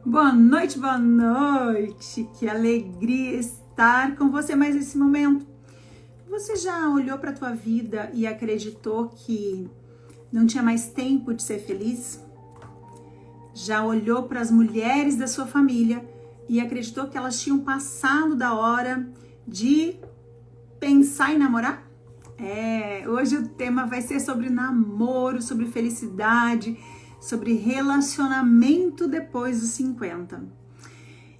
Boa noite, boa noite. Que alegria estar com você mais nesse momento. Você já olhou para a tua vida e acreditou que não tinha mais tempo de ser feliz? Já olhou para as mulheres da sua família e acreditou que elas tinham passado da hora de pensar em namorar? Hoje o tema vai ser sobre namoro, sobre felicidade, sobre relacionamento depois dos 50.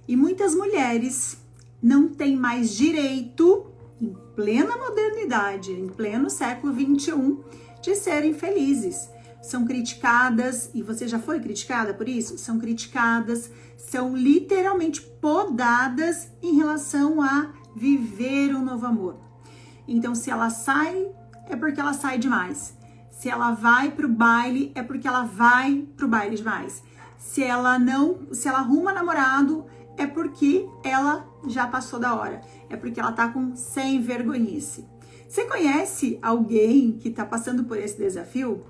E muitas mulheres não têm mais direito, em plena modernidade, em pleno século XXI, de serem felizes. São criticadas, e você já foi criticada por isso? São criticadas, são literalmente podadas em relação a viver um novo amor. Então, se ela sai, é porque ela sai demais. Se ela vai pro baile, é porque ela vai pro baile demais. Se ela arruma namorado, é porque ela já passou da hora. É porque ela tá com sem vergonhice. Você conhece alguém que tá passando por esse desafio?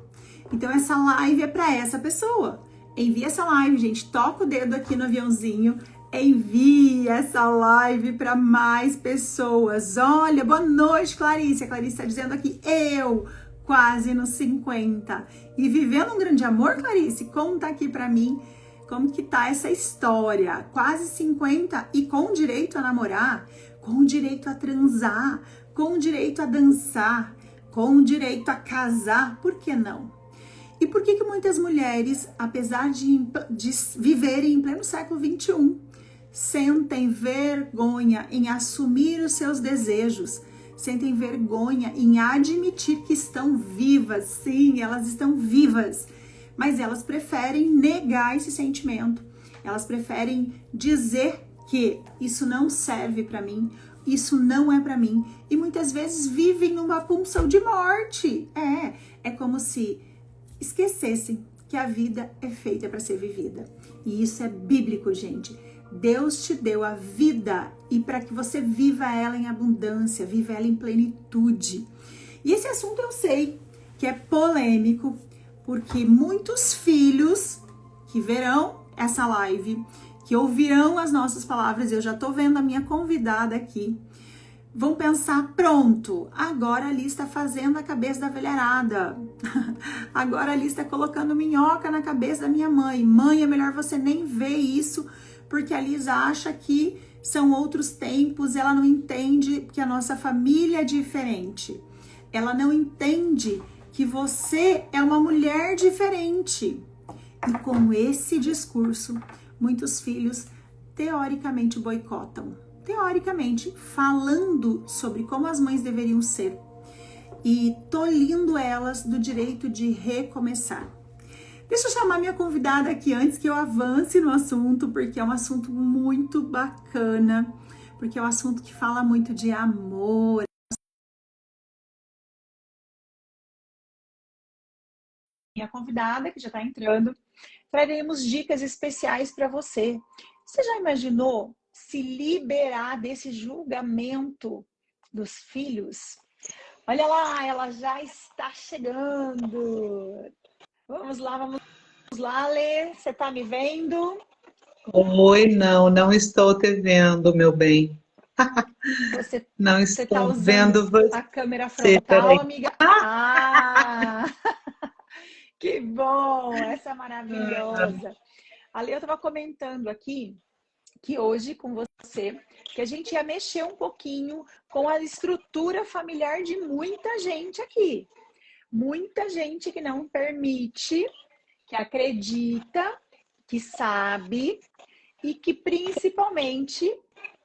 Então essa live é para essa pessoa. Envia essa live, gente. Toca o dedo aqui no aviãozinho. Envie essa live para mais pessoas. Olha, boa noite, Clarice. A Clarice está dizendo aqui, eu quase nos 50. E vivendo um grande amor, Clarice, conta aqui para mim como que tá essa história. Quase 50 e com direito a namorar, com direito a transar, com direito a dançar, com direito a casar, por que não? E por que muitas mulheres, apesar de viverem em pleno século XXI, sentem vergonha em assumir os seus desejos, sentem vergonha em admitir que estão vivas? Sim, elas estão vivas, mas elas preferem negar esse sentimento, elas preferem dizer que isso não serve para mim, isso não é para mim, e muitas vezes vivem numa pulsão de morte. É como se esquecessem que a vida é feita para ser vivida. E isso é bíblico, gente. Deus te deu a vida e para que você viva ela em abundância, viva ela em plenitude. E esse assunto eu sei que é polêmico, porque muitos filhos que verão essa live, que ouvirão as nossas palavras, eu já tô vendo a minha convidada aqui, vão pensar, pronto, agora ali está fazendo a cabeça da velharada. Agora ali está colocando minhoca na cabeça da minha mãe. Mãe, é melhor você nem ver isso, porque a Lisa acha que são outros tempos, ela não entende que a nossa família é diferente. Ela não entende que você é uma mulher diferente. E com esse discurso, muitos filhos teoricamente boicotam. Teoricamente, falando sobre como as mães deveriam ser e tolhindo elas do direito de recomeçar. Deixa eu chamar minha convidada aqui antes que eu avance no assunto, porque é um assunto muito bacana, porque é um assunto que fala muito de amor. Minha convidada, que já está entrando, traremos dicas especiais para você. Você já imaginou se liberar desse julgamento dos filhos? Olha lá, ela já está chegando. Vamos lá, Lê. Você está me vendo? Oi, não estou te vendo, meu bem. Você Não está estou usando vendo a câmera você, frontal, peraí. amiga? Ah, que bom! Essa é maravilhosa. Ali eu estava comentando aqui que hoje com você, que a gente ia mexer um pouquinho com a estrutura familiar de muita gente aqui. Muita gente que não permite, que acredita, que sabe e que principalmente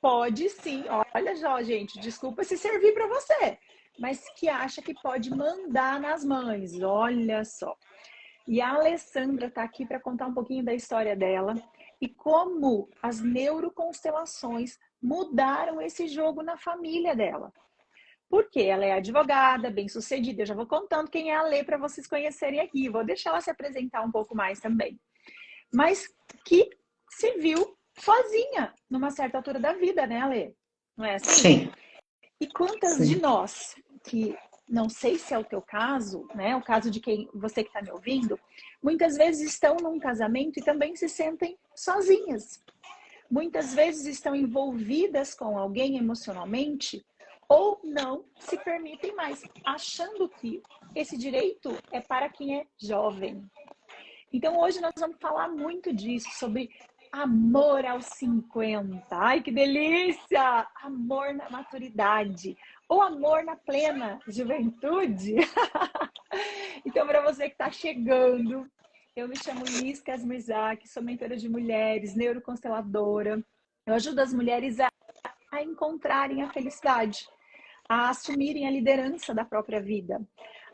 pode sim, olha só, gente, desculpa se servir para você, mas que acha que pode mandar nas mães, olha só. E a Alessandra está aqui para contar um pouquinho da história dela e como as neuroconstelações mudaram esse jogo na família dela. Porque ela é advogada, bem-sucedida. Eu já vou contando quem é a Lê para vocês conhecerem aqui. Vou deixar ela se apresentar um pouco mais também. Mas que se viu sozinha numa certa altura da vida, né, Lê? Não é assim? Sim, E quantas de sim. nós que não sei se é o teu caso, né? O caso de quem você que está me ouvindo, muitas vezes estão num casamento e também se sentem sozinhas. Muitas vezes estão envolvidas com alguém emocionalmente ou não se permitem mais, achando que esse direito é para quem é jovem. Então hoje nós vamos falar muito disso, sobre amor aos 50. Ai, que delícia! Amor na maturidade. Ou amor na plena juventude. Então, para você que está chegando, eu me chamo Liz Kasmirzak, sou mentora de mulheres, neuroconsteladora. Eu ajudo as mulheres a encontrarem a felicidade, a assumirem a liderança da própria vida,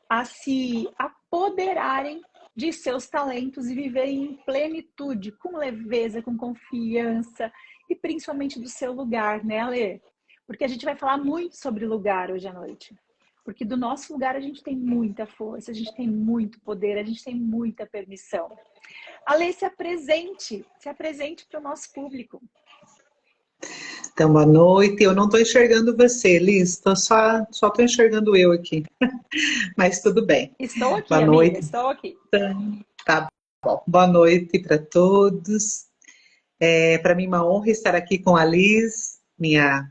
a se apoderarem de seus talentos e viverem em plenitude, com leveza, com confiança e principalmente do seu lugar, né, Alê? Porque a gente vai falar muito sobre lugar hoje à noite. Porque do nosso lugar a gente tem muita força, a gente tem muito poder, a gente tem muita permissão. Alê, se apresente para o nosso público. Então, boa noite. Eu não estou enxergando você, Liz. Só estou enxergando eu aqui. Mas tudo bem. Estou aqui, boa amiga, noite. estou aqui. Tá bom. Boa noite para todos. Para mim, uma honra estar aqui com a Liz, minha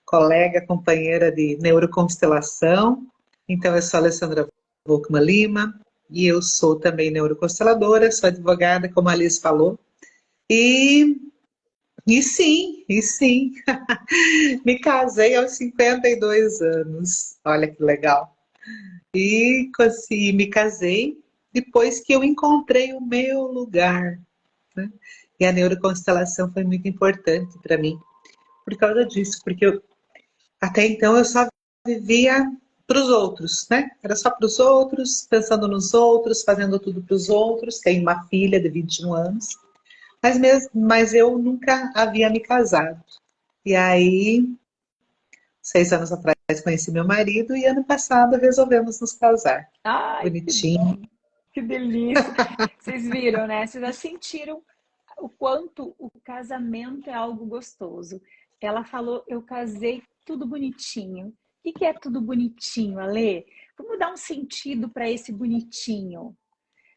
colega, companheira de neuroconstelação. Então, eu sou a Alessandra Volkmann Lima e eu sou também neuroconsteladora, sou advogada, como a Liz falou. E sim, me casei aos 52 anos, olha que legal. E me casei depois que eu encontrei o meu lugar, né? E a neuroconstelação foi muito importante para mim, por causa disso, porque até então eu só vivia para os outros, né? Era só para os outros, pensando nos outros, fazendo tudo para os outros. Tenho uma filha de 21 anos. Mas eu nunca havia me casado. E aí, 6 anos atrás, conheci meu marido e ano passado resolvemos nos casar. Ai, bonitinho. Que delícia. Vocês viram, né? Vocês já sentiram o quanto o casamento é algo gostoso. Ela falou, eu casei tudo bonitinho. O que é tudo bonitinho, Alê? Vamos dar um sentido para esse bonitinho.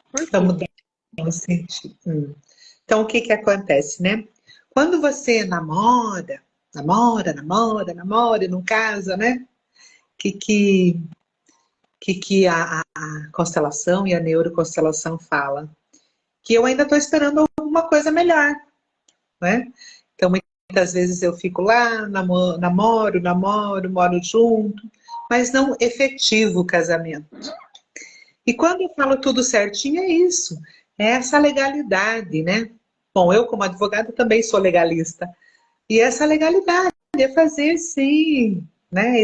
Por quê? Vamos dar um sentido. Então, o que acontece, né? Quando você namora e não casa, né? Que a constelação e a neuroconstelação fala? Que eu ainda estou esperando alguma coisa melhor, né? Então, muitas vezes eu fico lá, namoro, moro junto, mas não efetivo o casamento. E quando eu falo tudo certinho, é isso. É essa legalidade, né? Bom, eu como advogada também sou legalista. E essa legalidade é fazer, sim, né?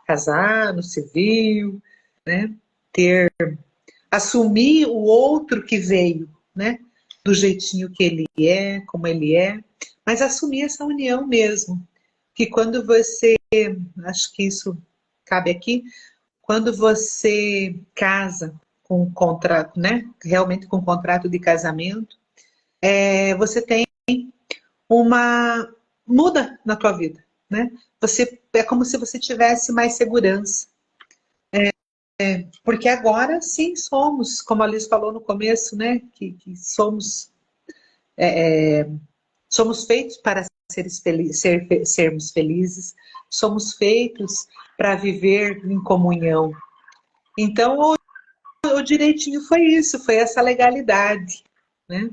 Casar no civil, né? Assumir o outro que veio, né? Do jeitinho que ele é, como ele é. Mas assumir essa união mesmo. Que quando você, acho que isso cabe aqui, quando você casa com um contrato, né? Realmente com um contrato de casamento, você tem muda na tua vida, né? É como se você tivesse mais segurança. Porque agora sim somos, como a Liz falou no começo, né? Que somos feitos para sermos felizes, somos feitos para viver em comunhão. Então, o direitinho foi isso, foi essa legalidade, né?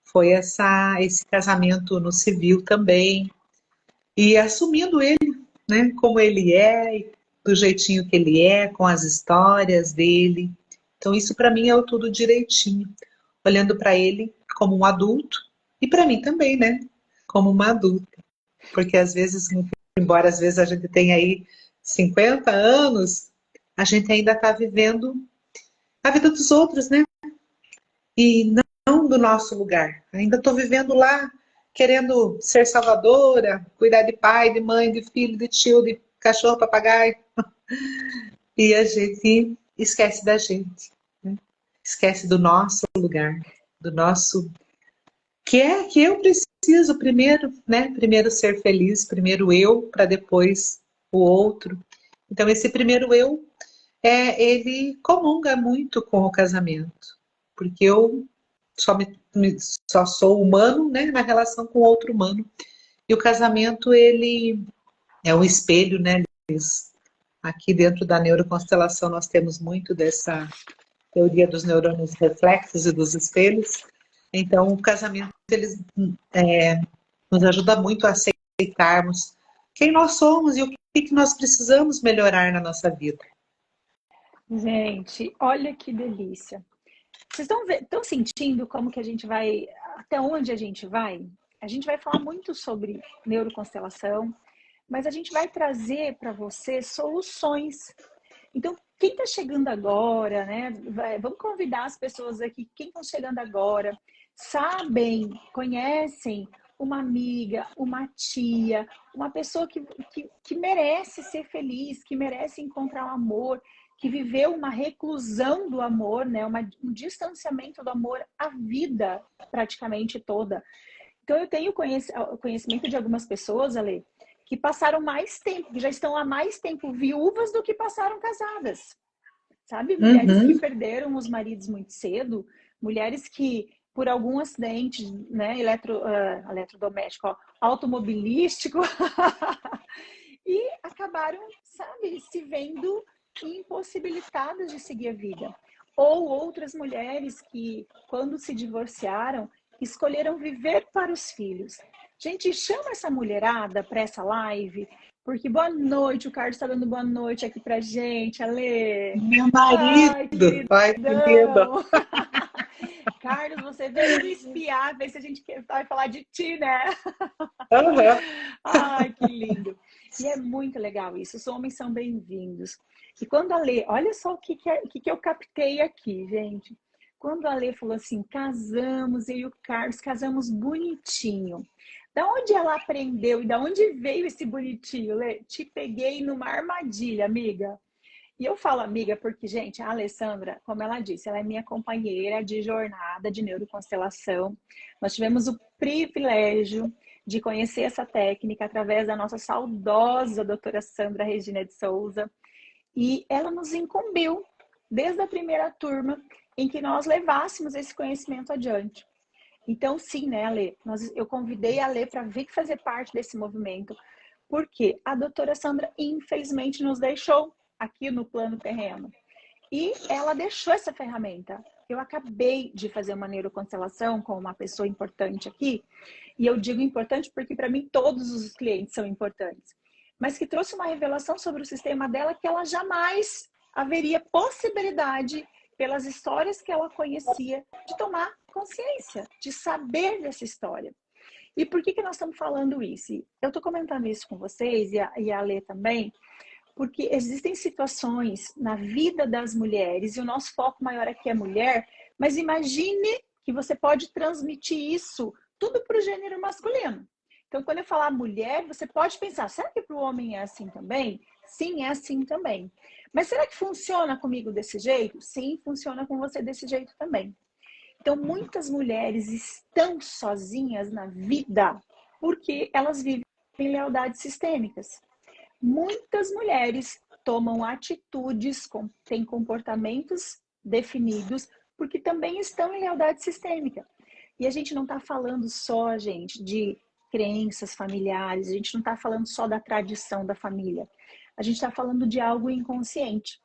Foi esse casamento no civil também. E assumindo ele, né? Como ele é, do jeitinho que ele é, com as histórias dele. Então, isso para mim é o tudo direitinho. Olhando para ele como um adulto, e para mim também, né? Como uma adulta. Porque às vezes, embora às vezes a gente tenha aí 50 anos, a gente ainda está vivendo a vida dos outros, né? E não do nosso lugar. Ainda estou vivendo lá, querendo ser salvadora, cuidar de pai, de mãe, de filho, de tio, de cachorro, papagaio. E a gente esquece da gente, né? Esquece do nosso lugar, do nosso... que eu preciso primeiro, né? Primeiro ser feliz, primeiro eu, para depois o outro. Então, esse primeiro eu, ele comunga muito com o casamento, porque eu só, só sou humano, né, na relação com outro humano. E o casamento, ele é um espelho, né, Liz? Aqui dentro da neuroconstelação nós temos muito dessa teoria dos neurônios reflexos e dos espelhos. Então, o casamento, eles nos ajuda muito a aceitarmos quem nós somos e o que nós precisamos melhorar na nossa vida. Gente, olha que delícia. Vocês estão sentindo como que a gente vai, até onde a gente vai? A gente vai falar muito sobre neuroconstelação, mas a gente vai trazer para você soluções. Então, quem está chegando agora, né? Vamos convidar as pessoas aqui, quem está chegando agora, sabem, conhecem uma amiga, uma tia, uma pessoa que merece ser feliz, que merece encontrar o amor, que viveu uma reclusão do amor, né? Um distanciamento do amor a vida praticamente toda. Então, eu tenho conhecimento de algumas pessoas, Ale, que passaram mais tempo, que já estão há mais tempo viúvas do que passaram casadas. Sabe? Mulheres que perderam os maridos muito cedo, mulheres que, por algum acidente, né, eletrodoméstico, ó, automobilístico, e acabaram, sabe, se vendo impossibilitadas de seguir a vida. Ou outras mulheres que, quando se divorciaram, escolheram viver para os filhos. Gente, chama essa mulherada para essa live, porque boa noite, o Carlos está dando boa noite aqui pra gente, Ale. Meu marido! Ai, que lindo! Carlos, você veio me espiar, ver se a gente vai falar de ti, né? Uhum. Ai, que lindo. E é muito legal isso, os homens são bem-vindos. E quando a Lê, olha só o que eu captei aqui, gente. Quando a Lê falou assim, casamos, eu e o Carlos casamos bonitinho. Da onde ela aprendeu e da onde veio esse bonitinho, Lê? Te peguei numa armadilha, amiga. E eu falo amiga porque, gente, a Alessandra, como ela disse, ela é minha companheira de jornada de neuroconstelação. Nós tivemos o privilégio de conhecer essa técnica através da nossa saudosa doutora Sandra Regina de Souza. E ela nos incumbiu, desde a primeira turma, em que nós levássemos esse conhecimento adiante. Então, sim, né, Ale? Eu convidei a Ale para vir fazer parte desse movimento, porque a doutora Sandra, infelizmente, nos deixou aqui no plano terreno. E ela deixou essa ferramenta. Eu acabei de fazer uma neuroconstelação com uma pessoa importante aqui, e eu digo importante porque para mim todos os clientes são importantes, mas que trouxe uma revelação sobre o sistema dela que ela jamais haveria possibilidade, pelas histórias que ela conhecia, de tomar consciência, de saber dessa história. E por que nós estamos falando isso? Eu estou comentando isso com vocês, e a Lê também, porque existem situações na vida das mulheres, e o nosso foco maior aqui é mulher, mas imagine que você pode transmitir isso tudo para o gênero masculino. Então, quando eu falar mulher, você pode pensar, será que para o homem é assim também? Sim, é assim também. Mas será que funciona comigo desse jeito? Sim, funciona com você desse jeito também. Então, muitas mulheres estão sozinhas na vida porque elas vivem lealdades sistêmicas. Muitas mulheres tomam atitudes, têm comportamentos definidos, porque também estão em lealdade sistêmica. E a gente não está falando só, gente, de crenças familiares, a gente não está falando só da tradição da família. A gente está falando de algo inconsciente.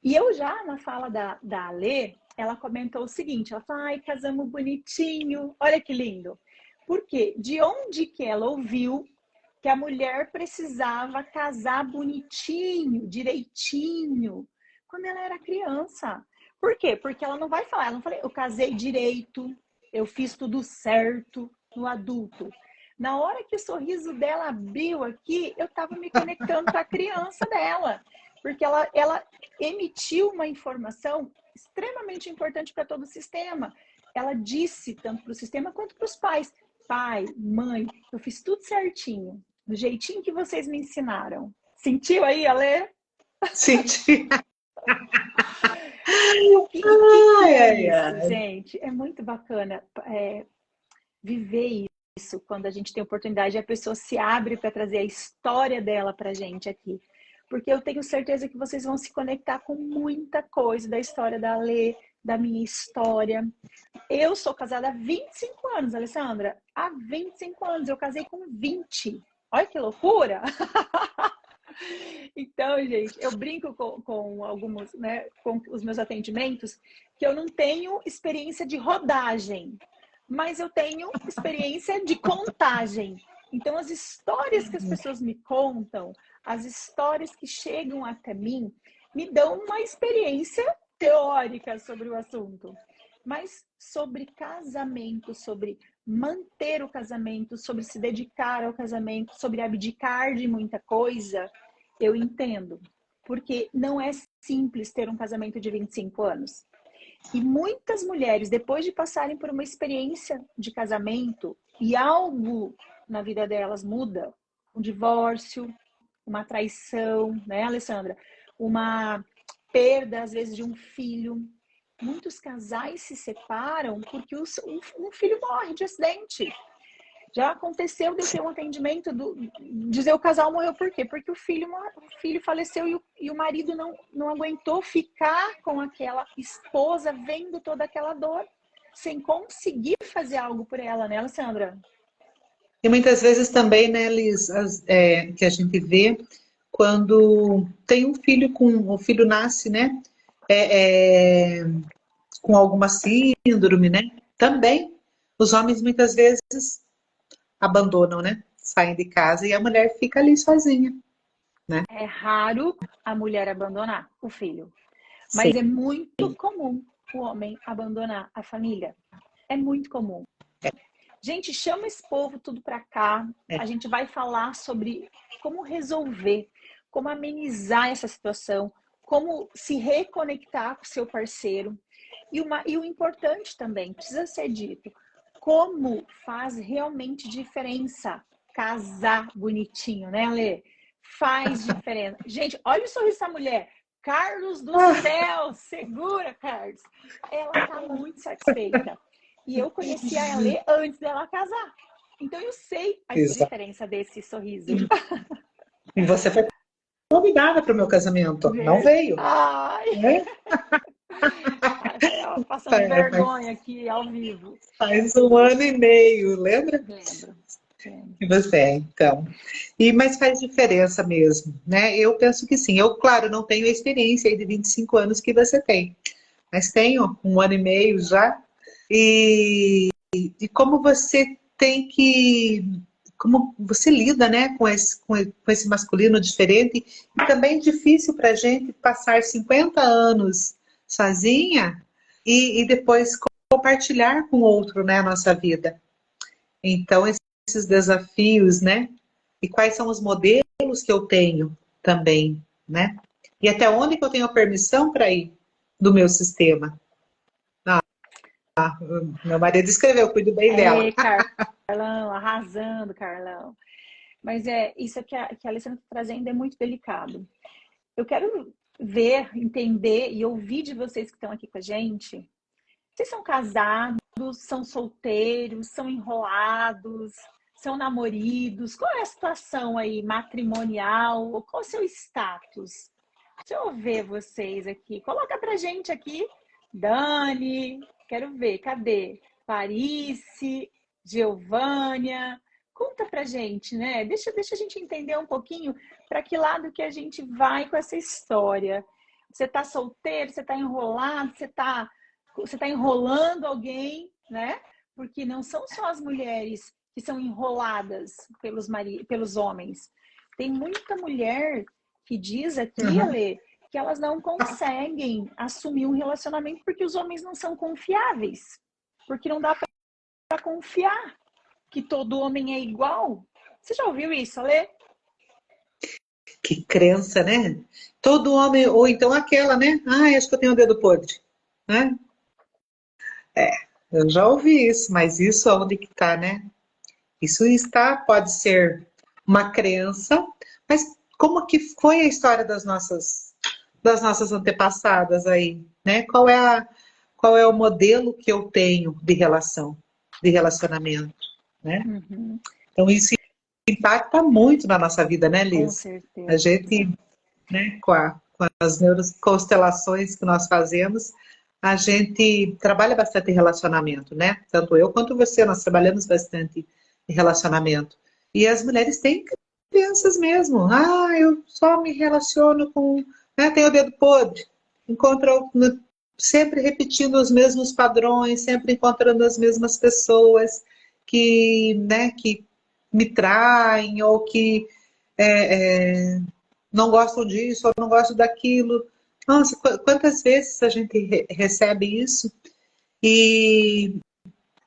E eu já, na fala da Alê, ela comentou o seguinte, ela falou, ai, casamos bonitinho, olha que lindo. Por quê? De onde que ela ouviu que a mulher precisava casar bonitinho, direitinho, quando ela era criança? Por quê? Porque ela não vai falar, ela não fala, eu casei direito, eu fiz tudo certo no adulto. Na hora que o sorriso dela abriu aqui, eu estava me conectando com a criança dela, porque ela emitiu uma informação extremamente importante para todo o sistema. Ela disse tanto para o sistema quanto para os pais, pai, mãe, eu fiz tudo certinho, do jeitinho que vocês me ensinaram. Sentiu aí, Ale? Senti. Que é isso, gente? É muito bacana viver isso quando a gente tem oportunidade e a pessoa se abre para trazer a história dela para a gente aqui. porque eu tenho certeza que vocês vão se conectar com muita coisa da história da Alê, da minha história. Eu sou casada há 25 anos, Alessandra. Há 25 anos. Eu casei com 20. Olha que loucura! Então, gente, eu brinco com alguns, né, com os meus atendimentos, que eu não tenho experiência de rodagem, mas eu tenho experiência de contagem. Então, as histórias que as pessoas me contam, as histórias que chegam até mim, me dão uma experiência teórica sobre o assunto. Mas sobre casamento, sobre manter o casamento, sobre se dedicar ao casamento, sobre abdicar de muita coisa, eu entendo. Porque não é simples ter um casamento de 25 anos. E muitas mulheres, depois de passarem por uma experiência de casamento e algo na vida delas muda, um divórcio, uma traição, né, Alessandra? Uma perda, às vezes, de um filho. Muitos casais se separam porque um filho morre de acidente. Já aconteceu de eu ter um atendimento, dizer o casal morreu por quê? Porque o filho faleceu e o marido não aguentou ficar com aquela esposa vendo toda aquela dor, sem conseguir fazer algo por ela, né, Alessandra? E muitas vezes também, né, Liz, que a gente vê quando tem um filho o filho nasce, né, com alguma síndrome, né? Também os homens muitas vezes abandonam, né? Saem de casa e a mulher fica ali sozinha, né? É raro a mulher abandonar o filho, Sim. mas é muito comum o homem abandonar a família. É muito comum. Gente, chama esse povo tudo para cá. A gente vai falar sobre como resolver, como amenizar essa situação, como se reconectar com o seu parceiro. E o importante também, precisa ser dito, como faz realmente diferença casar bonitinho, né, Alê? Faz diferença. Gente, olha o sorriso dessa mulher. Carlos do céu, segura, Carlos. Ela tá muito satisfeita. E eu conheci a Alê antes dela casar. Então eu sei a diferença desse sorriso. E você foi convidada para o meu casamento, não veio. Ai! Né? Passando vergonha aqui ao vivo. Faz 1 ano e meio, lembra? Lembro. E você, então. Mas faz diferença mesmo, né? Eu penso que sim. Eu, claro, não tenho a experiência aí de 25 anos que você tem, mas tenho 1 ano e meio já. E como você tem que... Como você lida, né, com esse masculino diferente. E também é difícil para a gente passar 50 anos sozinha e depois compartilhar com outro, né, a nossa vida. Então, esses desafios, né? E quais são os modelos que eu tenho também, né? E até onde que eu tenho a permissão para ir do meu sistema. Meu marido escreveu, cuido bem dela. Carlão, arrasando, Carlão. Mas isso que a Alessandra está trazendo é muito delicado. Eu quero ver, entender e ouvir de vocês que estão aqui com a gente. Vocês são casados, são solteiros, são enrolados, são namoridos? Qual é a situação aí matrimonial? Qual é o seu status? Deixa eu ver vocês aqui. Coloca pra gente aqui. Dani, quero ver, cadê? Parice, Giovânia. Conta pra gente, né? Deixa a gente entender um pouquinho para que lado que a gente vai com essa história. Você tá solteiro, você tá enrolado, você tá enrolando alguém, né? Porque não são só as mulheres que são enroladas pelos homens. Tem muita mulher que diz aqui, Alê, que elas não conseguem assumir um relacionamento porque os homens não são confiáveis. Porque não dá para confiar que todo homem é igual. Você já ouviu isso, Alê? Que crença, né? Todo homem, ou então aquela, né? Acho que eu tenho o dedo podre, né? Eu já ouvi isso, mas isso onde que tá, né? Isso pode ser uma crença, mas como que foi a história das nossas antepassadas aí, né? Qual é o modelo que eu tenho de relacionamento, né? Então isso impacta muito na nossa vida, né, Liz? Com certeza. A gente né, com as neuroconstelações que nós fazemos, a gente trabalha bastante em relacionamento, né? Tanto eu quanto você, nós trabalhamos bastante em relacionamento. E as mulheres têm crianças mesmo. Ah, eu só me relaciono com... Né, tenho o dedo podre. Encontro sempre repetindo os mesmos padrões, sempre encontrando as mesmas pessoas que, né, que me traem ou que não gostam disso ou não gostam daquilo. Nossa, quantas vezes a gente recebe isso e,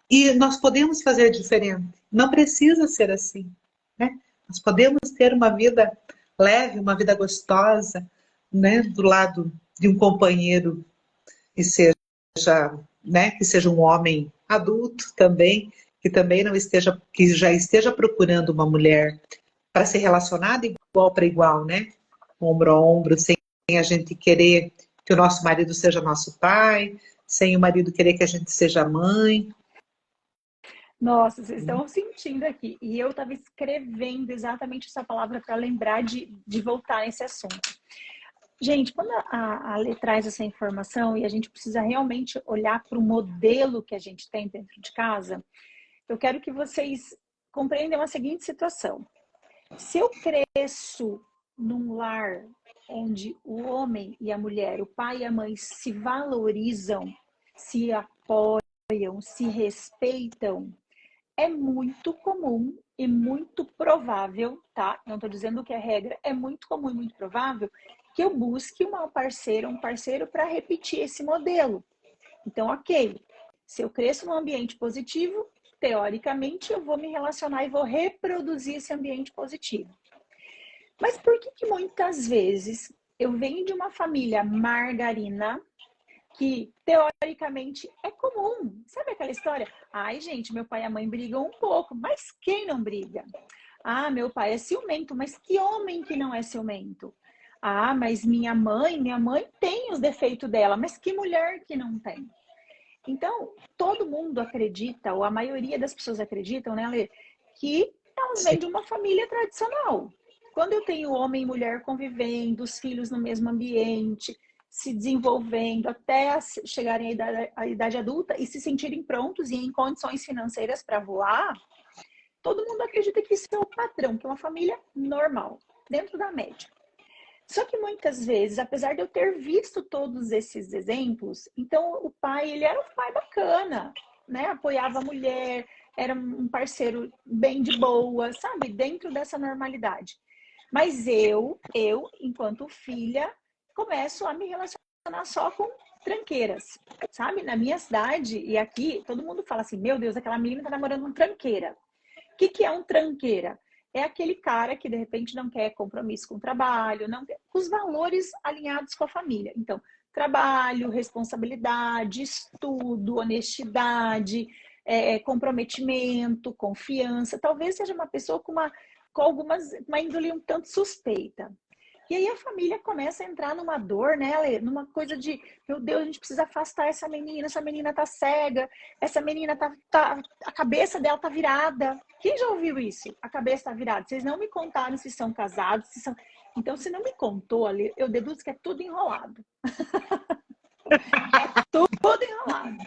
e nós podemos fazer diferente. Não precisa ser assim, né? Nós podemos ter uma vida leve, uma vida gostosa, né? Do lado de um companheiro que seja, né? Que seja um homem adulto também, que também não esteja, que já esteja procurando uma mulher para ser relacionada igual para igual, né? Ombro a ombro, sem a gente querer que o nosso marido seja nosso pai, sem o marido querer que a gente seja mãe. Nossa, vocês estão sentindo aqui. E eu estava escrevendo exatamente essa palavra para lembrar de voltar nesse assunto. Gente, quando a Lê traz essa informação e a gente precisa realmente olhar para o modelo que a gente tem dentro de casa, eu quero que vocês compreendam a seguinte situação. Se eu cresço num lar onde o homem e a mulher, o pai e a mãe se valorizam, se apoiam, se respeitam, é muito comum e muito provável, tá? Não estou dizendo que é regra, é muito comum e muito provável que eu busque uma parceira, um parceiro para repetir esse modelo. Então, ok, se eu cresço num ambiente positivo, teoricamente eu vou me relacionar e vou reproduzir esse ambiente positivo. Mas por que muitas vezes eu venho de uma família margarina, que teoricamente é comum? Sabe aquela história? Ai, gente, meu pai e a mãe brigam um pouco, mas quem não briga? Ah, meu pai é ciumento, mas que homem que não é ciumento? Ah, mas minha mãe tem os defeitos dela, mas que mulher que não tem? Então, todo mundo acredita, ou a maioria das pessoas acreditam, né, Lê, que elas vêm de uma família tradicional. Quando eu tenho homem e mulher convivendo, os filhos no mesmo ambiente, se desenvolvendo até chegarem à idade adulta e se sentirem prontos e em condições financeiras para voar, todo mundo acredita que isso é o padrão, que é uma família normal, dentro da média. Só que muitas vezes, apesar de eu ter visto todos esses exemplos, então o pai, ele era um pai bacana, né? Apoiava a mulher, era um parceiro bem de boa, sabe? Dentro dessa normalidade. Mas enquanto filha, começo a me relacionar só com tranqueiras, sabe? Na minha cidade e aqui, todo mundo fala assim, meu Deus, aquela menina tá namorando um tranqueira. O que é um tranqueira? É aquele cara que de repente não quer compromisso com o trabalho, não quer os valores alinhados com a família. Então, trabalho, responsabilidade, estudo, honestidade, comprometimento, confiança. Talvez seja uma pessoa com uma índole um tanto suspeita. E aí a família começa a entrar numa dor, né, Lê? Numa coisa de, meu Deus, a gente precisa afastar essa menina tá cega, essa menina a cabeça dela tá virada. Quem já ouviu isso? A cabeça tá virada. Vocês não me contaram se são casados, se são... Então, se não me contou, Lê, eu deduzo que é tudo enrolado. É tudo enrolado.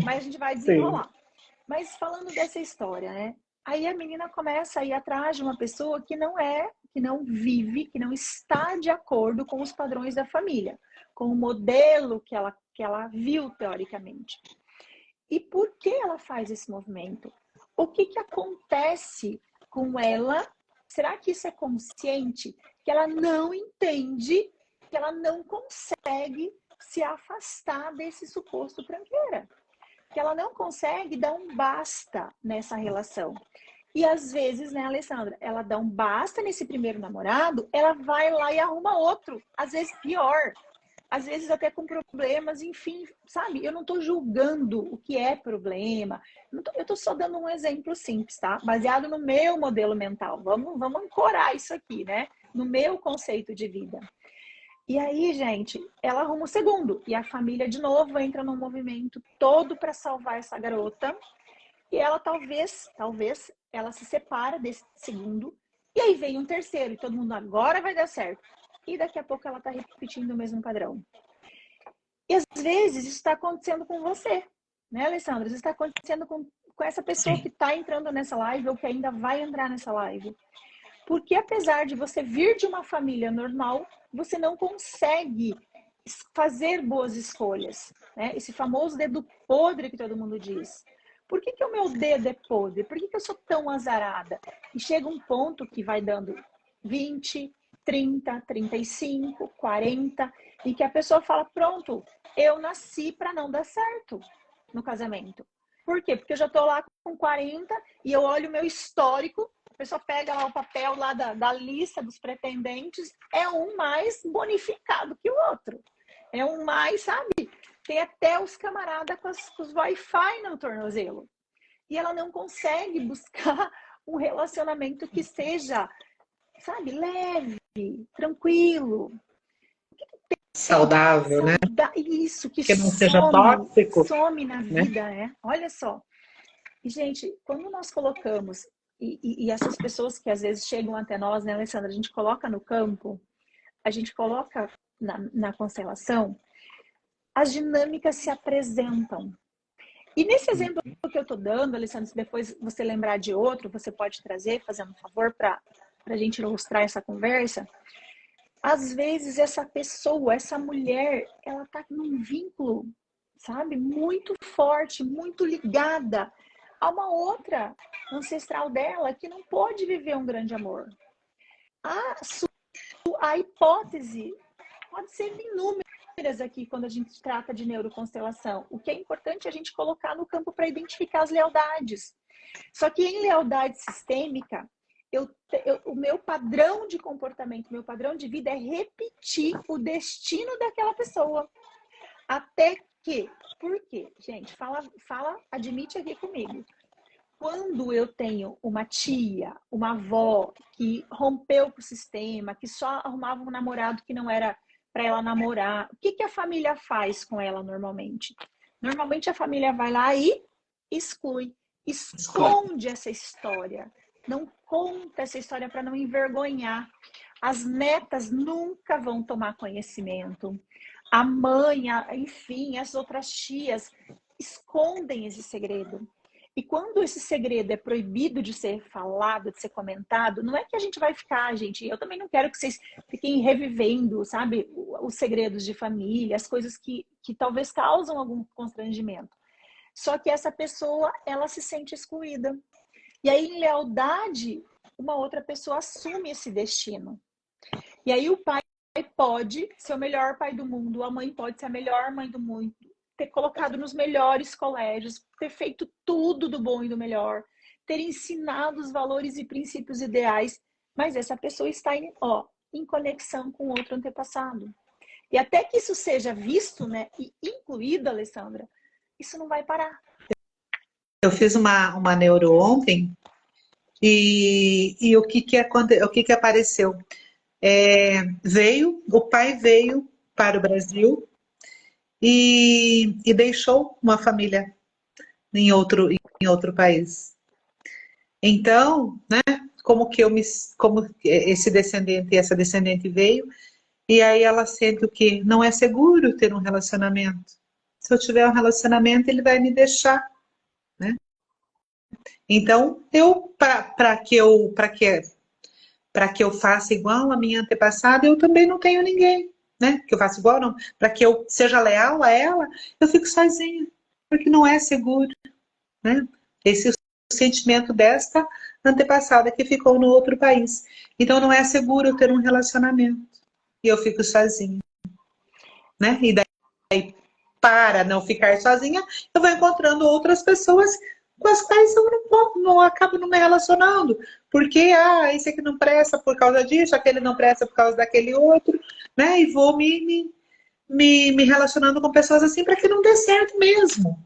Mas a gente vai desenrolar. Sim. Mas falando dessa história, né? Aí a menina começa a ir atrás de uma pessoa que não vive, que não está de acordo com os padrões da família, com o modelo que ela viu teoricamente. E por que ela faz esse movimento? O que acontece com ela? Será que isso é consciente? Que ela não entende, que ela não consegue se afastar desse suposto tranqueira. Que ela não consegue dar um basta nessa relação. E às vezes, né, Alessandra, ela dá um basta nesse primeiro namorado, ela vai lá e arruma outro, às vezes pior, às vezes até com problemas, enfim, sabe? Eu não tô julgando o que é problema, eu tô só dando um exemplo simples, tá? Baseado no meu modelo mental. Vamos ancorar isso aqui, né? No meu conceito de vida. E aí, gente, ela arruma o segundo. E a família, de novo, entra num movimento todo para salvar essa garota. E ela talvez, ela se separa desse segundo. E aí vem um terceiro. E todo mundo, agora vai dar certo. e daqui a pouco ela está repetindo o mesmo padrão. E às vezes isso está acontecendo com você, né, Alessandra? Isso está acontecendo com essa pessoa que está entrando nessa live ou que ainda vai entrar nessa live. Porque apesar de você vir de uma família normal, você não consegue fazer boas escolhas, né? Esse famoso dedo podre que todo mundo diz. Por que o meu dedo é podre? Por que eu sou tão azarada? E chega um ponto que vai dando 20, 30, 35, 40, e que a pessoa fala, pronto, eu nasci para não dar certo no casamento. Por quê? Porque eu já estou lá com 40 e eu olho o meu histórico, a pessoa pega lá o papel lá da lista dos pretendentes, é um mais bonificado que o outro. É um mais, sabe? Tem até os camaradas com os Wi-Fi no tornozelo. E ela não consegue buscar um relacionamento que seja, sabe, leve, tranquilo. Saudável, né? Isso, que não seja tóxico. Some na né? vida, né? Olha só. E, gente, quando nós colocamos, e essas pessoas que às vezes chegam até nós, né, Alessandra, a gente coloca no campo, a gente coloca na constelação, as dinâmicas se apresentam. E nesse exemplo que eu estou dando, Alessandra, se depois você lembrar de outro, você pode trazer, fazendo um favor, para a gente ilustrar essa conversa. Às vezes essa pessoa, essa mulher, ela está num vínculo, sabe, muito forte, muito ligada a uma outra ancestral dela que não pode viver um grande amor. A hipótese pode ser inúmeras aqui quando a gente trata de neuroconstelação. O que é importante é a gente colocar no campo para identificar as lealdades. Só que em lealdade sistêmica, o meu padrão de comportamento, meu padrão de vida é repetir o destino daquela pessoa. Até que, por quê? Gente, admite aqui comigo. Quando eu tenho uma tia, uma avó que rompeu com o sistema, que só arrumava um namorado que não era para ela namorar, o que a família faz com ela normalmente? Normalmente a família vai lá e exclui, esconde essa história. Não conta essa história para não envergonhar. As netas nunca vão tomar conhecimento. A mãe, enfim, as outras tias escondem esse segredo. E quando esse segredo é proibido de ser falado, de ser comentado, não é que a gente vai ficar, gente, eu também não quero que vocês fiquem revivendo, sabe, os segredos de família, as coisas que talvez causam algum constrangimento. Só que essa pessoa, ela se sente excluída. E aí, em lealdade, uma outra pessoa assume esse destino. E aí o pai pode ser o melhor pai do mundo, a mãe pode ser a melhor mãe do mundo, ter colocado nos melhores colégios, ter feito tudo do bom e do melhor, ter ensinado os valores e princípios ideais, mas essa pessoa está em conexão com outro antepassado. E até que isso seja visto, né, e incluído, Alessandra, isso não vai parar. Eu fiz uma neuro ontem e o que apareceu? O pai veio para o Brasil e deixou uma família em outro país. Então, né, como esse descendente e essa descendente veio, e aí ela sente o quê? Não é seguro ter um relacionamento. Se eu tiver um relacionamento, ele vai me deixar, né? Então, para que eu faça igual a minha antepassada, eu também não tenho ninguém, né? Que eu faça igual, não. Para que eu seja leal a ela, eu fico sozinha, porque não é seguro, né? Esse é o sentimento desta antepassada que ficou no outro país. Então, não é seguro eu ter um relacionamento. E eu fico sozinha, né? E daí, para não ficar sozinha, eu vou encontrando outras pessoas com as quais eu não acabo não me relacionando. Porque, esse aqui não presta por causa disso, aquele não presta por causa daquele outro, né? E vou me relacionando com pessoas assim para que não dê certo mesmo,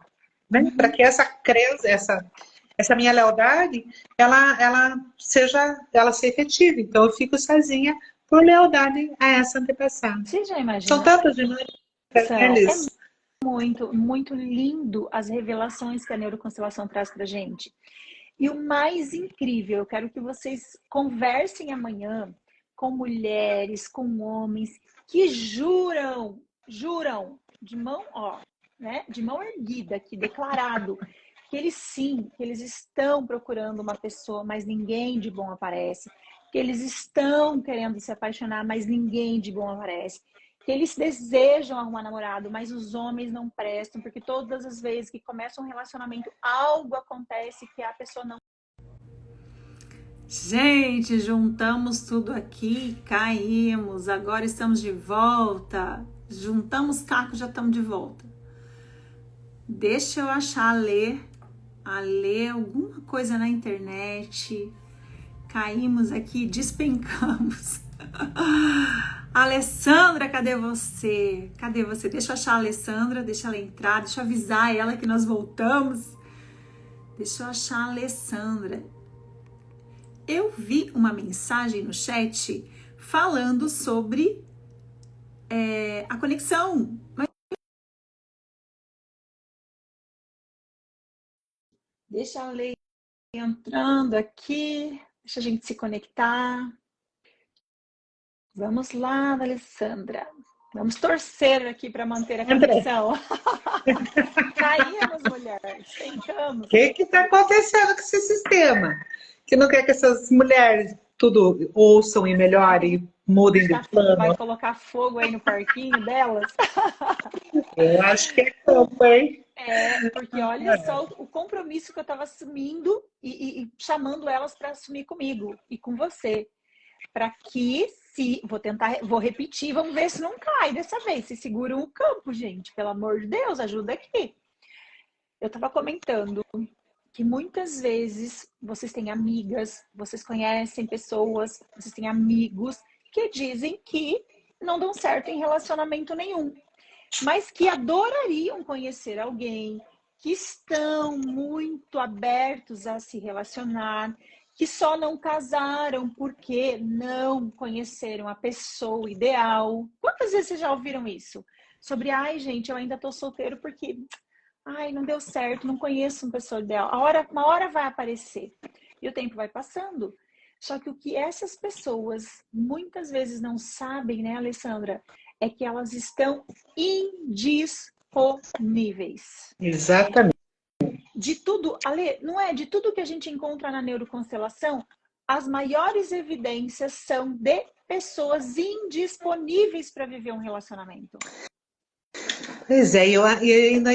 né? Para que essa crença, essa minha lealdade, ela seja efetiva. Então, eu fico sozinha por lealdade a essa antepassada. Você já imaginou? São tantas dinâmicas, né, muito, muito lindo as revelações que a neuroconstelação traz pra gente. E o mais incrível, eu quero que vocês conversem amanhã, com mulheres, com homens que juram de mão, ó, né, de mão erguida aqui, declarado, que eles estão procurando uma pessoa, mas ninguém de bom aparece, que eles estão querendo se apaixonar, mas ninguém de bom aparece, que eles desejam arrumar namorado, mas os homens não prestam, porque todas as vezes que começa um relacionamento, algo acontece que a pessoa não... Gente, juntamos tudo aqui, caímos, agora estamos de volta. Juntamos cacos, já estamos de volta. Deixa eu achar a ler alguma coisa na internet. Caímos aqui, despencamos. Alessandra, cadê você? Cadê você? Deixa eu achar a Alessandra, deixa ela entrar, deixa eu avisar ela que nós voltamos. Deixa eu achar a Alessandra. Eu vi uma mensagem no chat falando sobre a conexão. Deixa a Lei entrando aqui, deixa a gente se conectar. Vamos lá, Alessandra. Vamos torcer aqui para manter a conexão. Caímos, mulher. Tentamos. O que está acontecendo com esse sistema? Que não quer que essas mulheres tudo ouçam e melhorem, mudem de plano. Vai colocar fogo aí no parquinho delas? Eu acho que é campo, hein? Porque olha só o compromisso que eu estava assumindo e chamando elas para assumir comigo e com você. Para que, vou repetir, vamos ver se não cai dessa vez. Se seguram o campo, gente. Pelo amor de Deus, ajuda aqui. Eu estava comentando que muitas vezes vocês têm amigas, vocês conhecem pessoas, vocês têm amigos que dizem que não dão certo em relacionamento nenhum, mas que adorariam conhecer alguém, que estão muito abertos a se relacionar, que só não casaram porque não conheceram a pessoa ideal. Quantas vezes vocês já ouviram isso? Sobre, ai, gente, eu ainda tô solteiro porque... ai, não deu certo, não conheço uma pessoa ideal. Uma hora vai aparecer. E o tempo vai passando. Só que o que essas pessoas muitas vezes não sabem, né, Alessandra, é que elas estão indisponíveis. Exatamente. De tudo, Ale, não é? De tudo que a gente encontra na neuroconstelação, as maiores evidências são de pessoas indisponíveis para viver um relacionamento. Pois é, eu ainda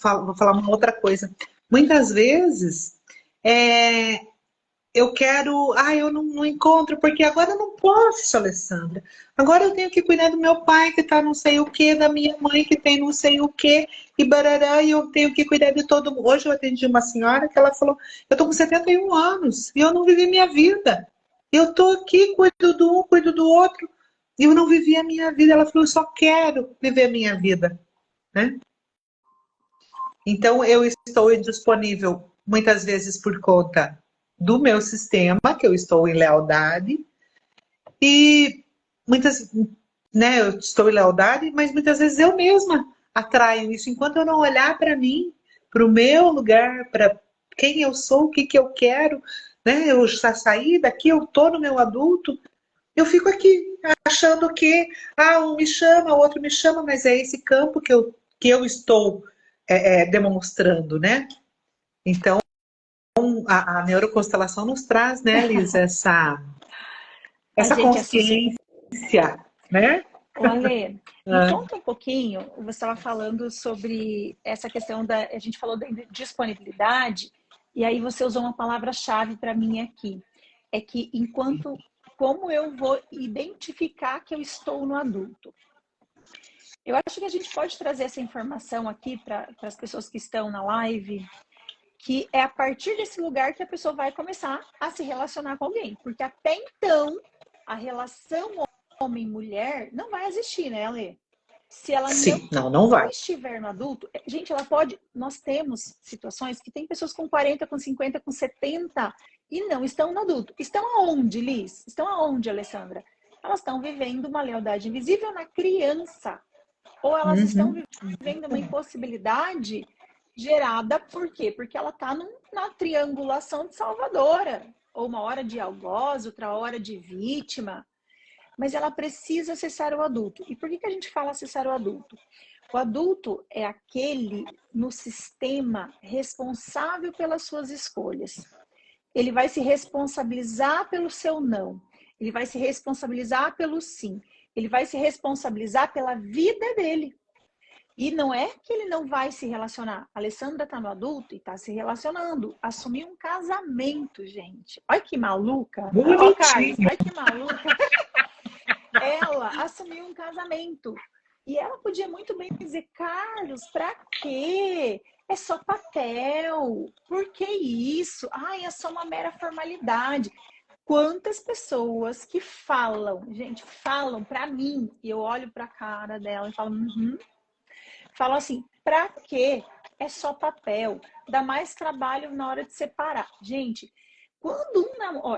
vou falar uma outra coisa. Muitas vezes eu quero, eu não encontro, porque agora eu não posso, Alessandra. Agora eu tenho que cuidar do meu pai que tá não sei o que, da minha mãe que tem não sei o que, e barará, e eu tenho que cuidar de todo mundo. Hoje eu atendi uma senhora que ela falou, eu tô com 71 anos e eu não vivi minha vida. Eu tô aqui, cuido do um, cuido do outro, e eu não vivi a minha vida. Ela falou, eu só quero viver a minha vida. Né? Então eu estou indisponível muitas vezes por conta do meu sistema, que eu estou em lealdade, e eu estou em lealdade, mas muitas vezes eu mesma atraio isso. Enquanto eu não olhar para mim, para o meu lugar, para quem eu sou, o que eu quero, né? Eu já saí daqui, eu estou no meu adulto, eu fico aqui achando que um me chama, o outro me chama, mas é esse campo que eu estou demonstrando, né? Então, a neuroconstelação nos traz, né, Liz, essa consciência, né? Ô, Ale, me conta um pouquinho, você estava falando sobre essa questão a gente falou da disponibilidade, e aí você usou uma palavra-chave para mim aqui, é que como eu vou identificar que eu estou no adulto? Eu acho que a gente pode trazer essa informação aqui para as pessoas que estão na live, que é a partir desse lugar que a pessoa vai começar a se relacionar com alguém. Porque até então, a relação homem-mulher não vai existir, né, Ale? Se ela não vai. estiver no adulto, gente, ela pode... Nós temos situações que tem pessoas com 40, com 50, com 70 e não estão no adulto. Estão aonde, Liz? Estão aonde, Alessandra? Elas estão vivendo uma lealdade invisível na criança. Ou elas estão vivendo uma impossibilidade gerada por quê? Porque ela está na triangulação de salvadora. Ou uma hora de algoz, outra hora de vítima. mas ela precisa acessar o adulto. E por que a gente fala acessar o adulto? O adulto é aquele no sistema responsável pelas suas escolhas. Ele vai se responsabilizar pelo seu não. Ele vai se responsabilizar pelo sim. Ele vai se responsabilizar pela vida dele. E não é que ele não vai se relacionar. A Alessandra está no adulto e está se relacionando. Assumir um casamento, gente. Olha que maluca. Ó, Carlos, olha que maluca. Ela assumiu um casamento. E ela podia muito bem dizer, Carlos, pra quê? É só papel. Por que isso? Ai, é só uma mera formalidade. Quantas pessoas que falam, gente, falam pra mim, e eu olho pra cara dela e falo, falam assim, pra quê? É só papel. Dá mais trabalho na hora de separar. Gente, quando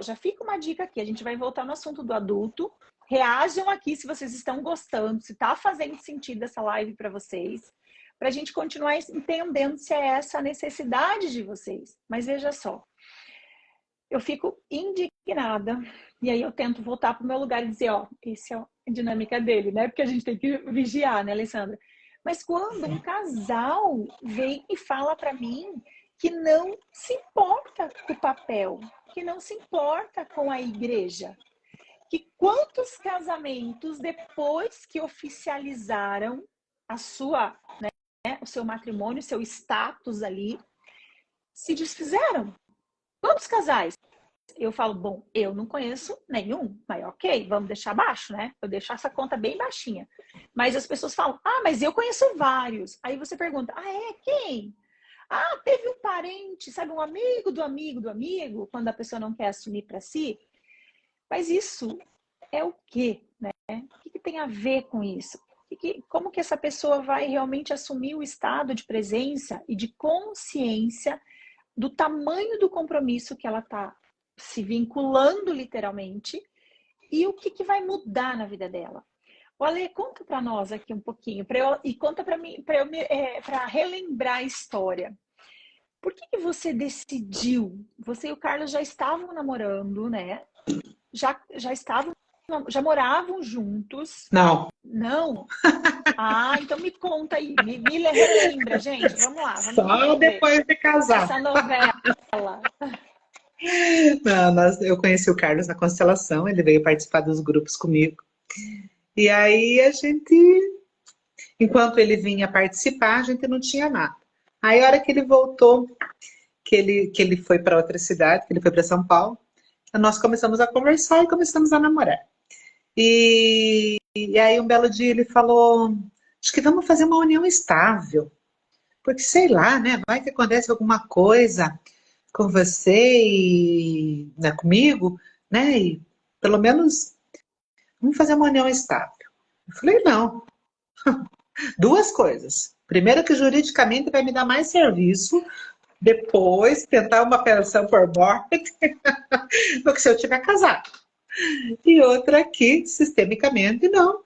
já fica uma dica aqui, a gente vai voltar no assunto do adulto. Reajam aqui se vocês estão gostando, se está fazendo sentido essa live para vocês, para a gente continuar entendendo se é essa a necessidade de vocês. Mas veja só, eu fico indignada e aí eu tento voltar para o meu lugar e dizer, ó, essa é a dinâmica dele, né? Porque a gente tem que vigiar, né, Alessandra? Mas quando um casal vem e fala para mim que não se importa com o papel, que não se importa com a igreja, que quantos casamentos depois que oficializaram a sua, né, o seu matrimônio, o seu status ali, se desfizeram? Quantos casais? Eu falo, bom, eu não conheço nenhum, mas ok, vamos deixar baixo, né? Eu deixo essa conta bem baixinha. Mas as pessoas falam, mas eu conheço vários. Aí você pergunta, quem? Teve um parente, sabe, um amigo do amigo do amigo, quando a pessoa não quer assumir para si. Mas isso é o quê, né? O que tem a ver com isso? Como que essa pessoa vai realmente assumir o estado de presença e de consciência do tamanho do compromisso que ela está se vinculando literalmente e o que vai mudar na vida dela? O Ale, conta para nós aqui um pouquinho e conta para mim, para relembrar a história. Por que você decidiu? Você e o Carlos já estavam namorando, né? Já moravam juntos? Não. Não? Então me conta aí, me relembra, gente. Vamos lá. Vamos Só depois de casar. Essa novela. Não, eu conheci o Carlos na Constelação, ele veio participar dos grupos comigo. E aí a gente, enquanto ele vinha participar, a gente não tinha nada. Aí a hora que ele voltou, que ele foi para outra cidade, que ele foi para São Paulo, nós começamos a conversar e começamos a namorar. E aí um belo dia ele falou, acho que vamos fazer uma união estável. Porque sei lá, né? Vai que acontece alguma coisa com você e né, comigo, né? E pelo menos vamos fazer uma união estável. Eu falei, não. Duas coisas. Primeiro que juridicamente vai me dar mais serviço, depois tentar uma pensão por morte do que se eu tiver casado. E outra que, sistemicamente, não.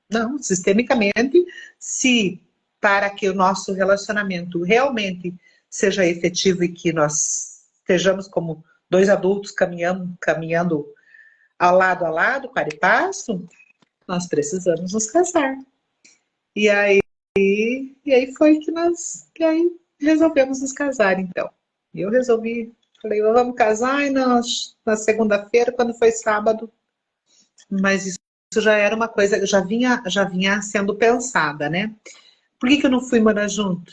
Não, sistemicamente, se para que o nosso relacionamento realmente seja efetivo e que nós estejamos como dois adultos caminhando ao lado, para e passo, nós precisamos nos casar. E aí foi que aí resolvemos nos casar, então. E eu resolvi, falei, vamos casar, e na segunda-feira, quando foi sábado, mas isso já era uma coisa que já vinha sendo pensada, né? Por que eu não fui morar junto?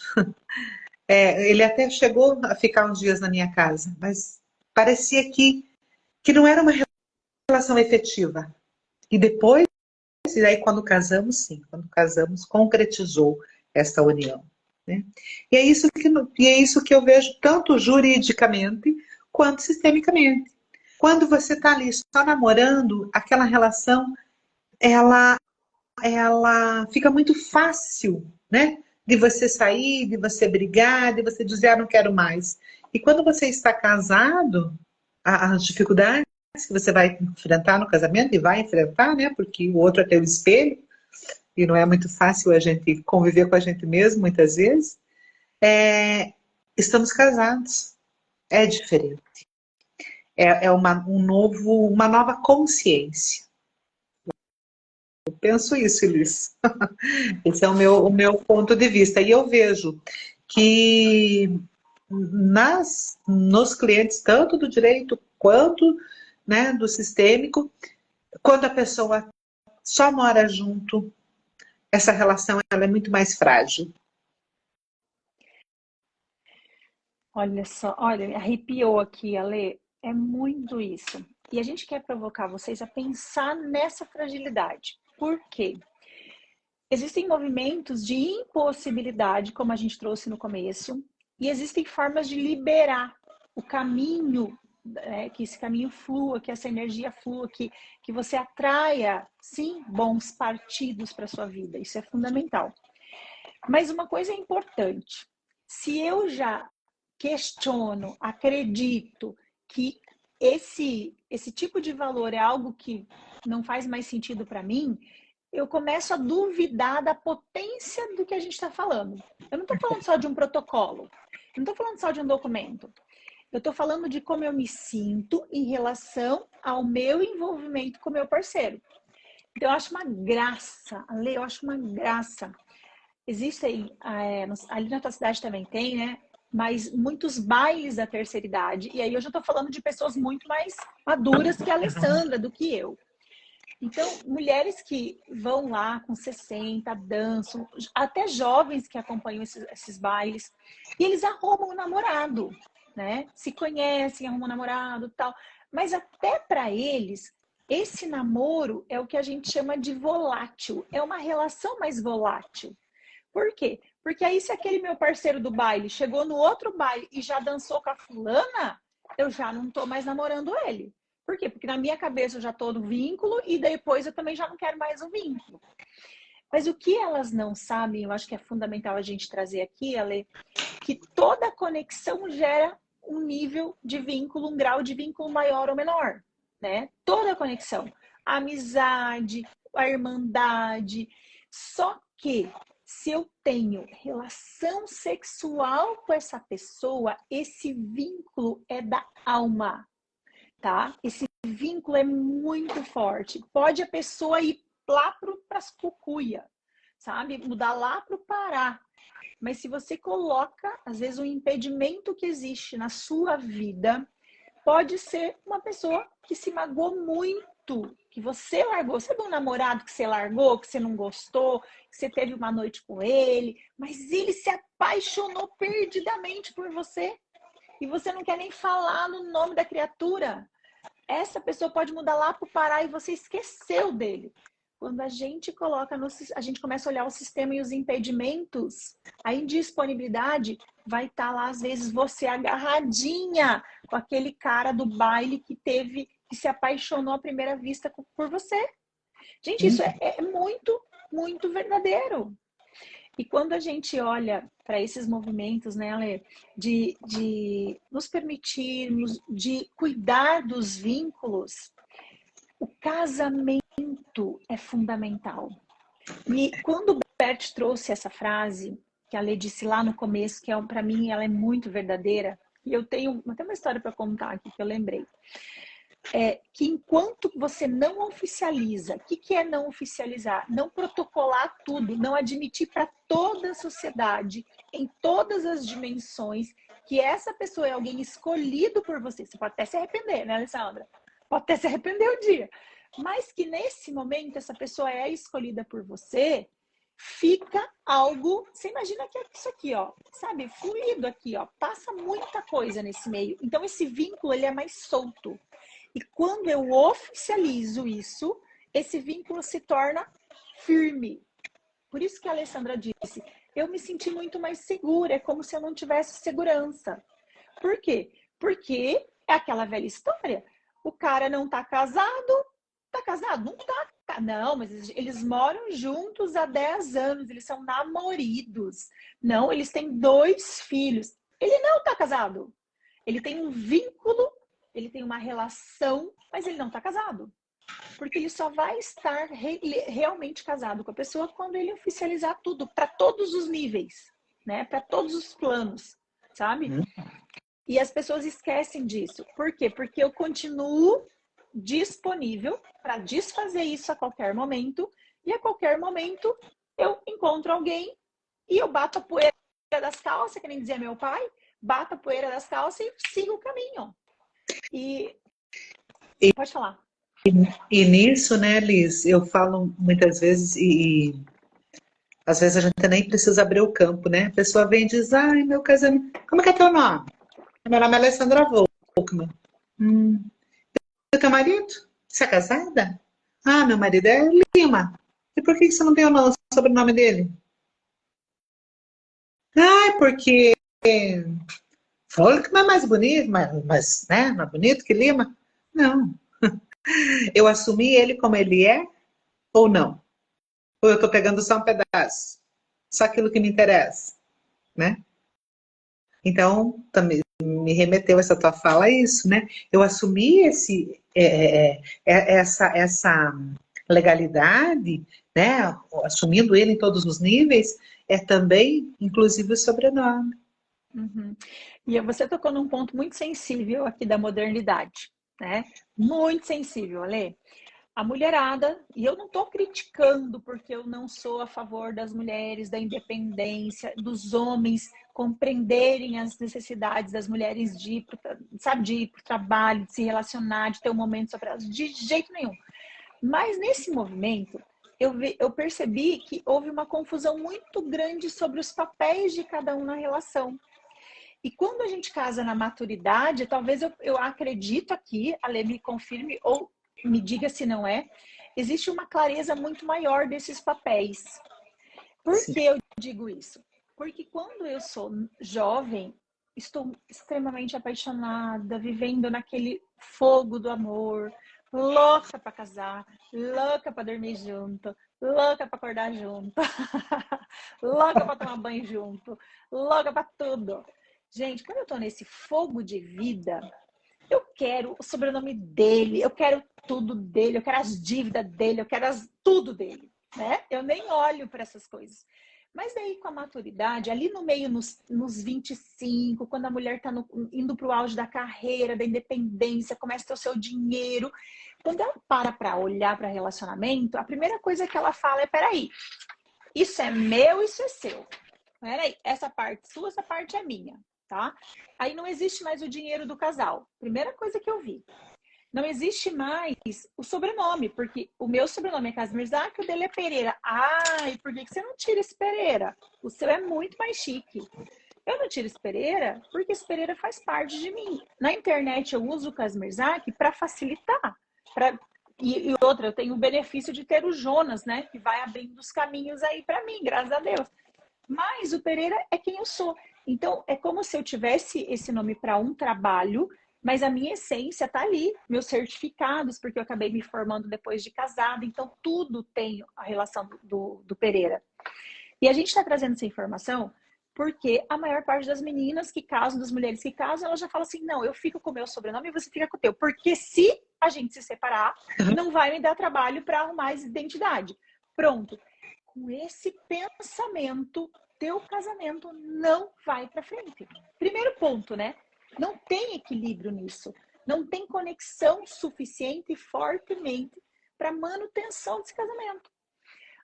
Ele até chegou a ficar uns dias na minha casa, mas parecia que não era uma relação efetiva. E depois, e aí quando casamos, sim, concretizou essa união. Né? E é isso que eu vejo tanto juridicamente quanto sistemicamente. Quando você está ali só namorando, aquela relação, ela fica muito fácil, né? De você sair, de você brigar, de você dizer, não quero mais. E quando você está casado, as dificuldades que você vai enfrentar no casamento, e vai enfrentar, né? Porque o outro é teu espelho, e não é muito fácil a gente conviver com a gente mesmo, muitas vezes. Estamos casados. É diferente. É uma nova consciência. penso isso, Elis. Esse é o meu ponto de vista. E eu vejo que nos clientes, tanto do direito quanto, né, do sistêmico, quando a pessoa só mora junto, essa relação ela é muito mais frágil. Olha só, olha, me arrepiou aqui, Ale. É muito isso. E a gente quer provocar vocês a pensar nessa fragilidade. Por quê? Existem movimentos de impossibilidade, como a gente trouxe no começo, e existem formas de liberar o caminho, que esse caminho flua, que essa energia flua, que você atraia, sim, bons partidos para a sua vida. Isso é fundamental. Mas uma coisa é importante. Se eu já questiono, acredito que esse tipo de valor é algo que não faz mais sentido para mim, eu começo a duvidar da potência do que a gente está falando. Eu não estou falando só de um protocolo, eu não estou falando só de um documento. Eu estou falando de como eu me sinto em relação ao meu envolvimento com o meu parceiro. Então, eu acho uma graça, Ale, eu acho uma graça. Existem, ali na tua cidade também tem, né? Mas muitos bailes da terceira idade. E aí eu já estou falando de pessoas muito mais maduras que a Alessandra, do que eu. Então, mulheres que vão lá com 60, dançam, até jovens que acompanham esses bailes, e eles arrumam um namorado, né? Se conhecem, arrumam um namorado e tal. Mas até para eles, esse namoro é o que a gente chama de volátil. É uma relação mais volátil. Por quê? Porque aí se aquele meu parceiro do baile chegou no outro baile e já dançou com a fulana, eu já não tô mais namorando ele. Por quê? Porque na minha cabeça eu já tô no vínculo e depois eu também já não quero mais o vínculo. Mas o que elas não sabem, eu acho que é fundamental a gente trazer aqui, Ale, que toda conexão gera um nível de vínculo, um grau de vínculo maior ou menor, né? Toda conexão. A amizade, a irmandade. Só que se eu tenho relação sexual com essa pessoa, esse vínculo é da alma, tá? Esse vínculo é muito forte. Pode a pessoa ir lá para as cucuia, sabe? Mudar lá para o Pará. Mas se você coloca, às vezes, um impedimento que existe na sua vida, pode ser uma pessoa que se magoou muito, que você largou. Sabe um namorado que você largou, que você não gostou, que você teve uma noite com ele, mas ele se apaixonou perdidamente por você e você não quer nem falar no nome da criatura. Essa pessoa pode mudar lá para o Pará e você esqueceu dele. Quando a gente coloca, a gente começa a olhar o sistema e os impedimentos, a indisponibilidade vai estar lá, às vezes, você agarradinha com aquele cara do baile que se apaixonou à primeira vista por você. Gente, isso é muito, muito verdadeiro. E quando a gente olha para esses movimentos, né, Ale, de nos permitirmos, de cuidar dos vínculos, o casamento é fundamental. E quando o Bert trouxe essa frase, que a Lê disse lá no começo, que para mim ela é muito verdadeira, e eu tenho até uma história para contar aqui que eu lembrei. Que enquanto você não oficializa, o que é não oficializar? Não protocolar tudo, não admitir para toda a sociedade, em todas as dimensões, que essa pessoa é alguém escolhido por você. Você pode até se arrepender, né, Alessandra? Pode até se arrepender um dia. Mas que nesse momento essa pessoa é escolhida por você, fica algo... Você imagina que é isso aqui, ó, sabe? Fluido aqui, ó. Passa muita coisa nesse meio. Então esse vínculo, ele é mais solto. E quando eu oficializo isso, esse vínculo se torna firme. Por isso que a Alessandra disse, eu me senti muito mais segura, é como se eu não tivesse segurança. Por quê? Porque é aquela velha história. O cara não tá casado? Tá casado? Não tá. Não, mas eles moram juntos há 10 anos, eles são namoridos. Não, eles têm 2 filhos. Ele não tá casado. Ele tem um vínculo, ele tem uma relação, mas ele não tá casado. Porque ele só vai estar realmente casado com a pessoa quando ele oficializar tudo, para todos os níveis, né? Para todos os planos, sabe? E as pessoas esquecem disso. Por quê? Porque eu continuo disponível para desfazer isso a qualquer momento E a qualquer momento eu encontro alguém e eu bato a poeira das calças, que nem dizia meu pai, bato a poeira das calças e sigo o caminho. E pode falar. E nisso, né, Liz, eu falo muitas vezes e às vezes a gente nem precisa abrir o campo, né? A pessoa vem e diz, ai, meu casamento, como é que é teu nome? Meu nome é Alessandra Volkmann. E teu marido? Você é casada? Ah, meu marido é Lima. E por que você não tem o sobrenome dele? Ah, porque Volkmann é mais bonito, mas né, não é bonito que Lima? Não. Eu assumi ele como ele é ou não? Ou eu estou pegando só um pedaço? Só aquilo que me interessa, né? Então, também me remeteu essa tua fala a isso, né? Eu assumi essa legalidade, né? Assumindo ele em todos os níveis, é também, inclusive, o sobrenome. Uhum. E você tocou num ponto muito sensível aqui da modernidade, né? Muito sensível, Ale. A mulherada, e eu não estou criticando porque eu não sou a favor das mulheres, da independência, dos homens compreenderem as necessidades das mulheres de ir de ir para o trabalho, de se relacionar, de ter um momento só para elas, de jeito nenhum. Mas nesse movimento, eu percebi que houve uma confusão muito grande sobre os papéis de cada um na relação. E quando a gente casa na maturidade, talvez eu acredito aqui, a Lê me confirme ou me diga se não é, existe uma clareza muito maior desses papéis. Por Sim. que eu digo isso? Porque quando eu sou jovem, estou extremamente apaixonada, vivendo naquele fogo do amor, louca para casar, louca para dormir junto, louca para acordar junto, louca para tomar banho junto, louca para tudo. Gente, quando eu tô nesse fogo de vida, eu quero o sobrenome dele, eu quero tudo dele, eu quero as dívidas dele, eu quero tudo dele, né? Eu nem olho para essas coisas. Mas daí, com a maturidade, ali no meio, nos 25, quando a mulher está indo para o auge da carreira, da independência, começa a ter o seu dinheiro, quando ela para olhar para relacionamento, a primeira coisa que ela fala é, peraí, isso é meu, isso é seu. Peraí, essa parte sua, essa parte é minha. Tá? Aí não existe mais o dinheiro do casal. Primeira coisa que eu vi. Não existe mais o sobrenome, porque o meu sobrenome é Casmirzak, o dele é Pereira. Ai, por que você não tira esse Pereira? O seu é muito mais chique. Eu não tiro esse Pereira porque esse Pereira faz parte de mim. Na internet eu uso o Casmirzak para facilitar. E outra, eu tenho o benefício de ter o Jonas, né? Que vai abrindo os caminhos aí para mim, graças a Deus. Mas o Pereira é quem eu sou. Então, é como se eu tivesse esse nome para um trabalho, mas a minha essência está ali, meus certificados, porque eu acabei me formando depois de casada, então tudo tem a relação do Pereira. E a gente está trazendo essa informação porque a maior parte das meninas que casam, das mulheres que casam, elas já falam assim, não, eu fico com o meu sobrenome e você fica com o teu. Porque se a gente se separar, não vai me dar trabalho para arrumar essa identidade. Pronto. Com esse pensamento, teu casamento não vai para frente. Primeiro ponto, né? Não tem equilíbrio nisso. Não tem conexão suficiente e fortemente para manutenção desse casamento.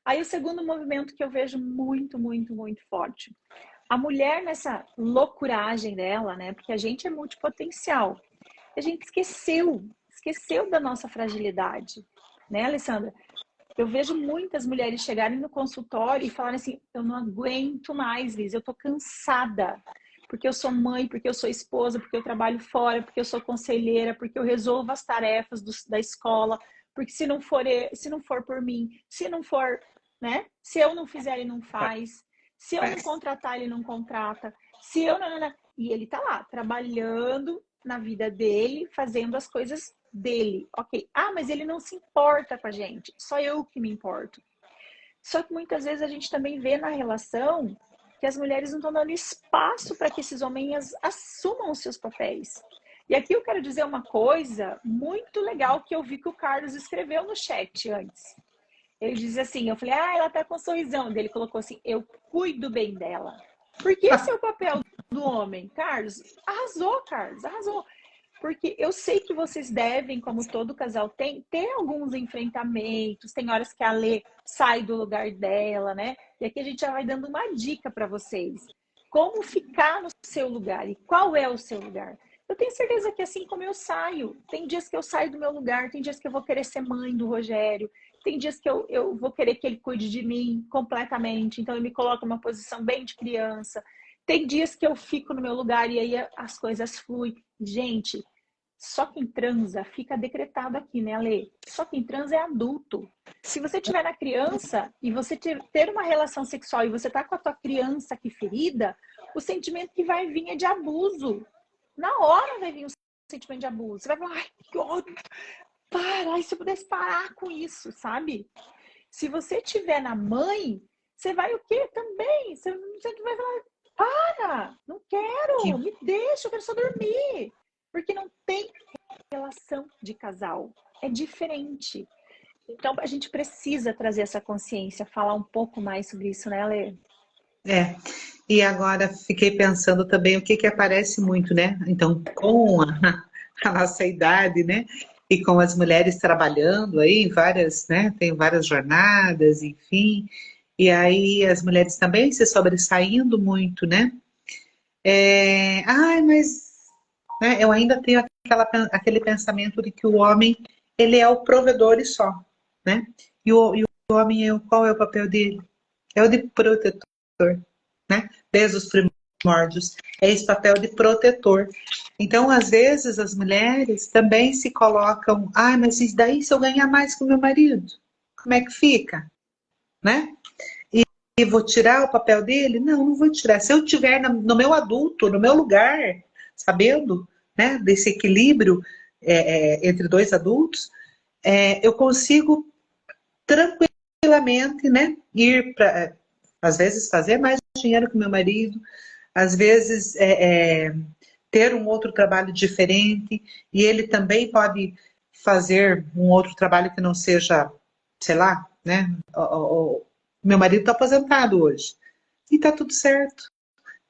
Aí o segundo movimento que eu vejo muito, muito, muito forte. A mulher nessa loucuragem dela, né? Porque a gente é multipotencial. A gente esqueceu da nossa fragilidade, né, Alessandra? Eu vejo muitas mulheres chegarem no consultório e falarem assim, eu não aguento mais, Liz, eu tô cansada. Porque eu sou mãe, porque eu sou esposa, porque eu trabalho fora, porque eu sou conselheira, porque eu resolvo as tarefas da escola, porque se não for por mim, se não for, né? Se eu não fizer, ele não faz. Se eu não contratar, ele não contrata. Se eu não... E ele tá lá, trabalhando na vida dele, fazendo as coisas dele. Ok. Ah, mas ele não se importa com a gente. Só eu que me importo. Só que muitas vezes a gente também vê na relação que as mulheres não estão dando espaço para que esses homens assumam os seus papéis. E aqui eu quero dizer uma coisa muito legal que eu vi que o Carlos escreveu no chat antes. Ele diz assim, eu falei, ela tá com um sorrisão. Ele colocou assim, eu cuido bem dela. Porque esse é o papel do homem. Carlos, arrasou, Carlos, arrasou. Porque eu sei que vocês devem, como todo casal tem, ter alguns enfrentamentos. Tem horas que a Lê sai do lugar dela, né? E aqui a gente já vai dando uma dica para vocês. Como ficar no seu lugar e qual é o seu lugar. Eu tenho certeza que assim como eu saio, tem dias que eu saio do meu lugar, tem dias que eu vou querer ser mãe do Rogério, tem dias que eu vou querer que ele cuide de mim completamente, então ele me coloca numa posição bem de criança. Tem dias que eu fico no meu lugar e aí as coisas fluem. Gente, só quem transa, fica decretado aqui, né, Ale? Só quem transa é adulto. Se você tiver na criança e você ter uma relação sexual e você tá com a tua criança aqui ferida, o sentimento que vai vir é de abuso. Na hora vai vir o sentimento de abuso. Você vai falar, ai, que ódio. Para, ai, se eu pudesse parar com isso, sabe? Se você tiver na mãe, você vai o quê? Também. Você vai falar, para, não quero, me deixa, eu quero só dormir. Porque não tem relação de casal. É diferente. Então, a gente precisa trazer essa consciência, falar um pouco mais sobre isso, né, Lê? E agora fiquei pensando também o que que aparece muito, né? Então, com a nossa idade, né? E com as mulheres trabalhando aí, várias, né? Tem várias jornadas, enfim. E aí as mulheres também se sobressaindo muito, né? Ai, mas né, eu ainda tenho aquele pensamento de que o homem, ele é o provedor e só, né? E o homem, qual é o papel dele? É o de protetor, né? Desde os primórdios. É esse papel de protetor. Então, às vezes, as mulheres também se colocam, mas e daí se eu ganhar mais que o meu marido? Como é que fica? Né? E vou tirar o papel dele? Não, não vou tirar. Se eu estiver no meu adulto, no meu lugar, sabendo, né, desse equilíbrio entre dois adultos, eu consigo tranquilamente, né, ir para, às vezes, fazer mais dinheiro que o meu marido, às vezes ter um outro trabalho diferente, e ele também pode fazer um outro trabalho que não seja, sei lá, né, meu marido está aposentado hoje, e está tudo certo,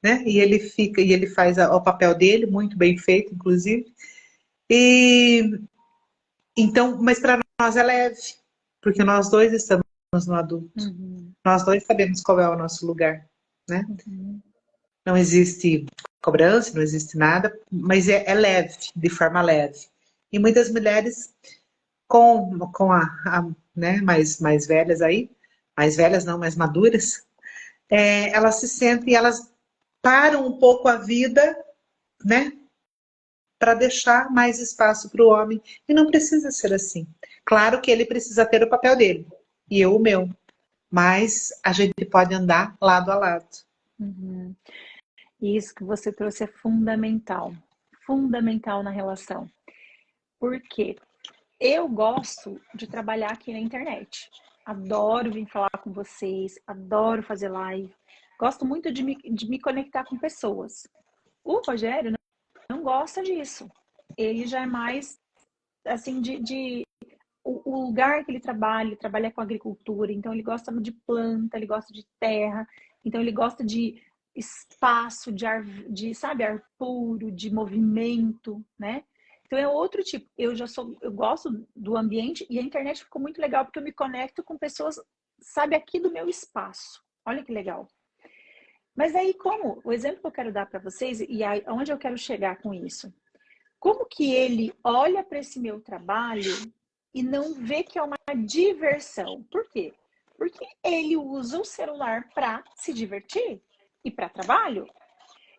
né, e ele faz o papel dele, muito bem feito, inclusive, e então, mas para nós é leve, porque nós dois estamos no adulto. Uhum. Nós dois sabemos qual é o nosso lugar, né? Uhum. Não existe cobrança, não existe nada, mas é leve, de forma leve. E muitas mulheres com né, mais velhas aí, mais velhas não, mais maduras, elas se sentem, elas param um pouco a vida, né, para deixar mais espaço para o homem. E não precisa ser assim. Claro que ele precisa ter o papel dele, e eu o meu. Mas a gente pode andar lado a lado. Uhum. Isso que você trouxe é fundamental. Fundamental na relação. Por quê? Eu gosto de trabalhar aqui na internet. Adoro vir falar com vocês, adoro fazer live. Gosto muito de me conectar com pessoas. O Rogério não gosta disso. Ele já é mais, assim, o lugar que ele trabalha com agricultura, então ele gosta de planta, ele gosta de terra, então ele gosta de espaço, de ar, sabe, ar puro, de movimento, né? Então é outro tipo. Eu gosto do ambiente e a internet ficou muito legal porque eu me conecto com pessoas, sabe, aqui do meu espaço. Olha que legal. Mas aí como? O exemplo que eu quero dar para vocês e aonde eu quero chegar com isso? Como que ele olha para esse meu trabalho e não vê que é uma diversão? Por quê? Porque ele usa o celular para se divertir e para trabalho.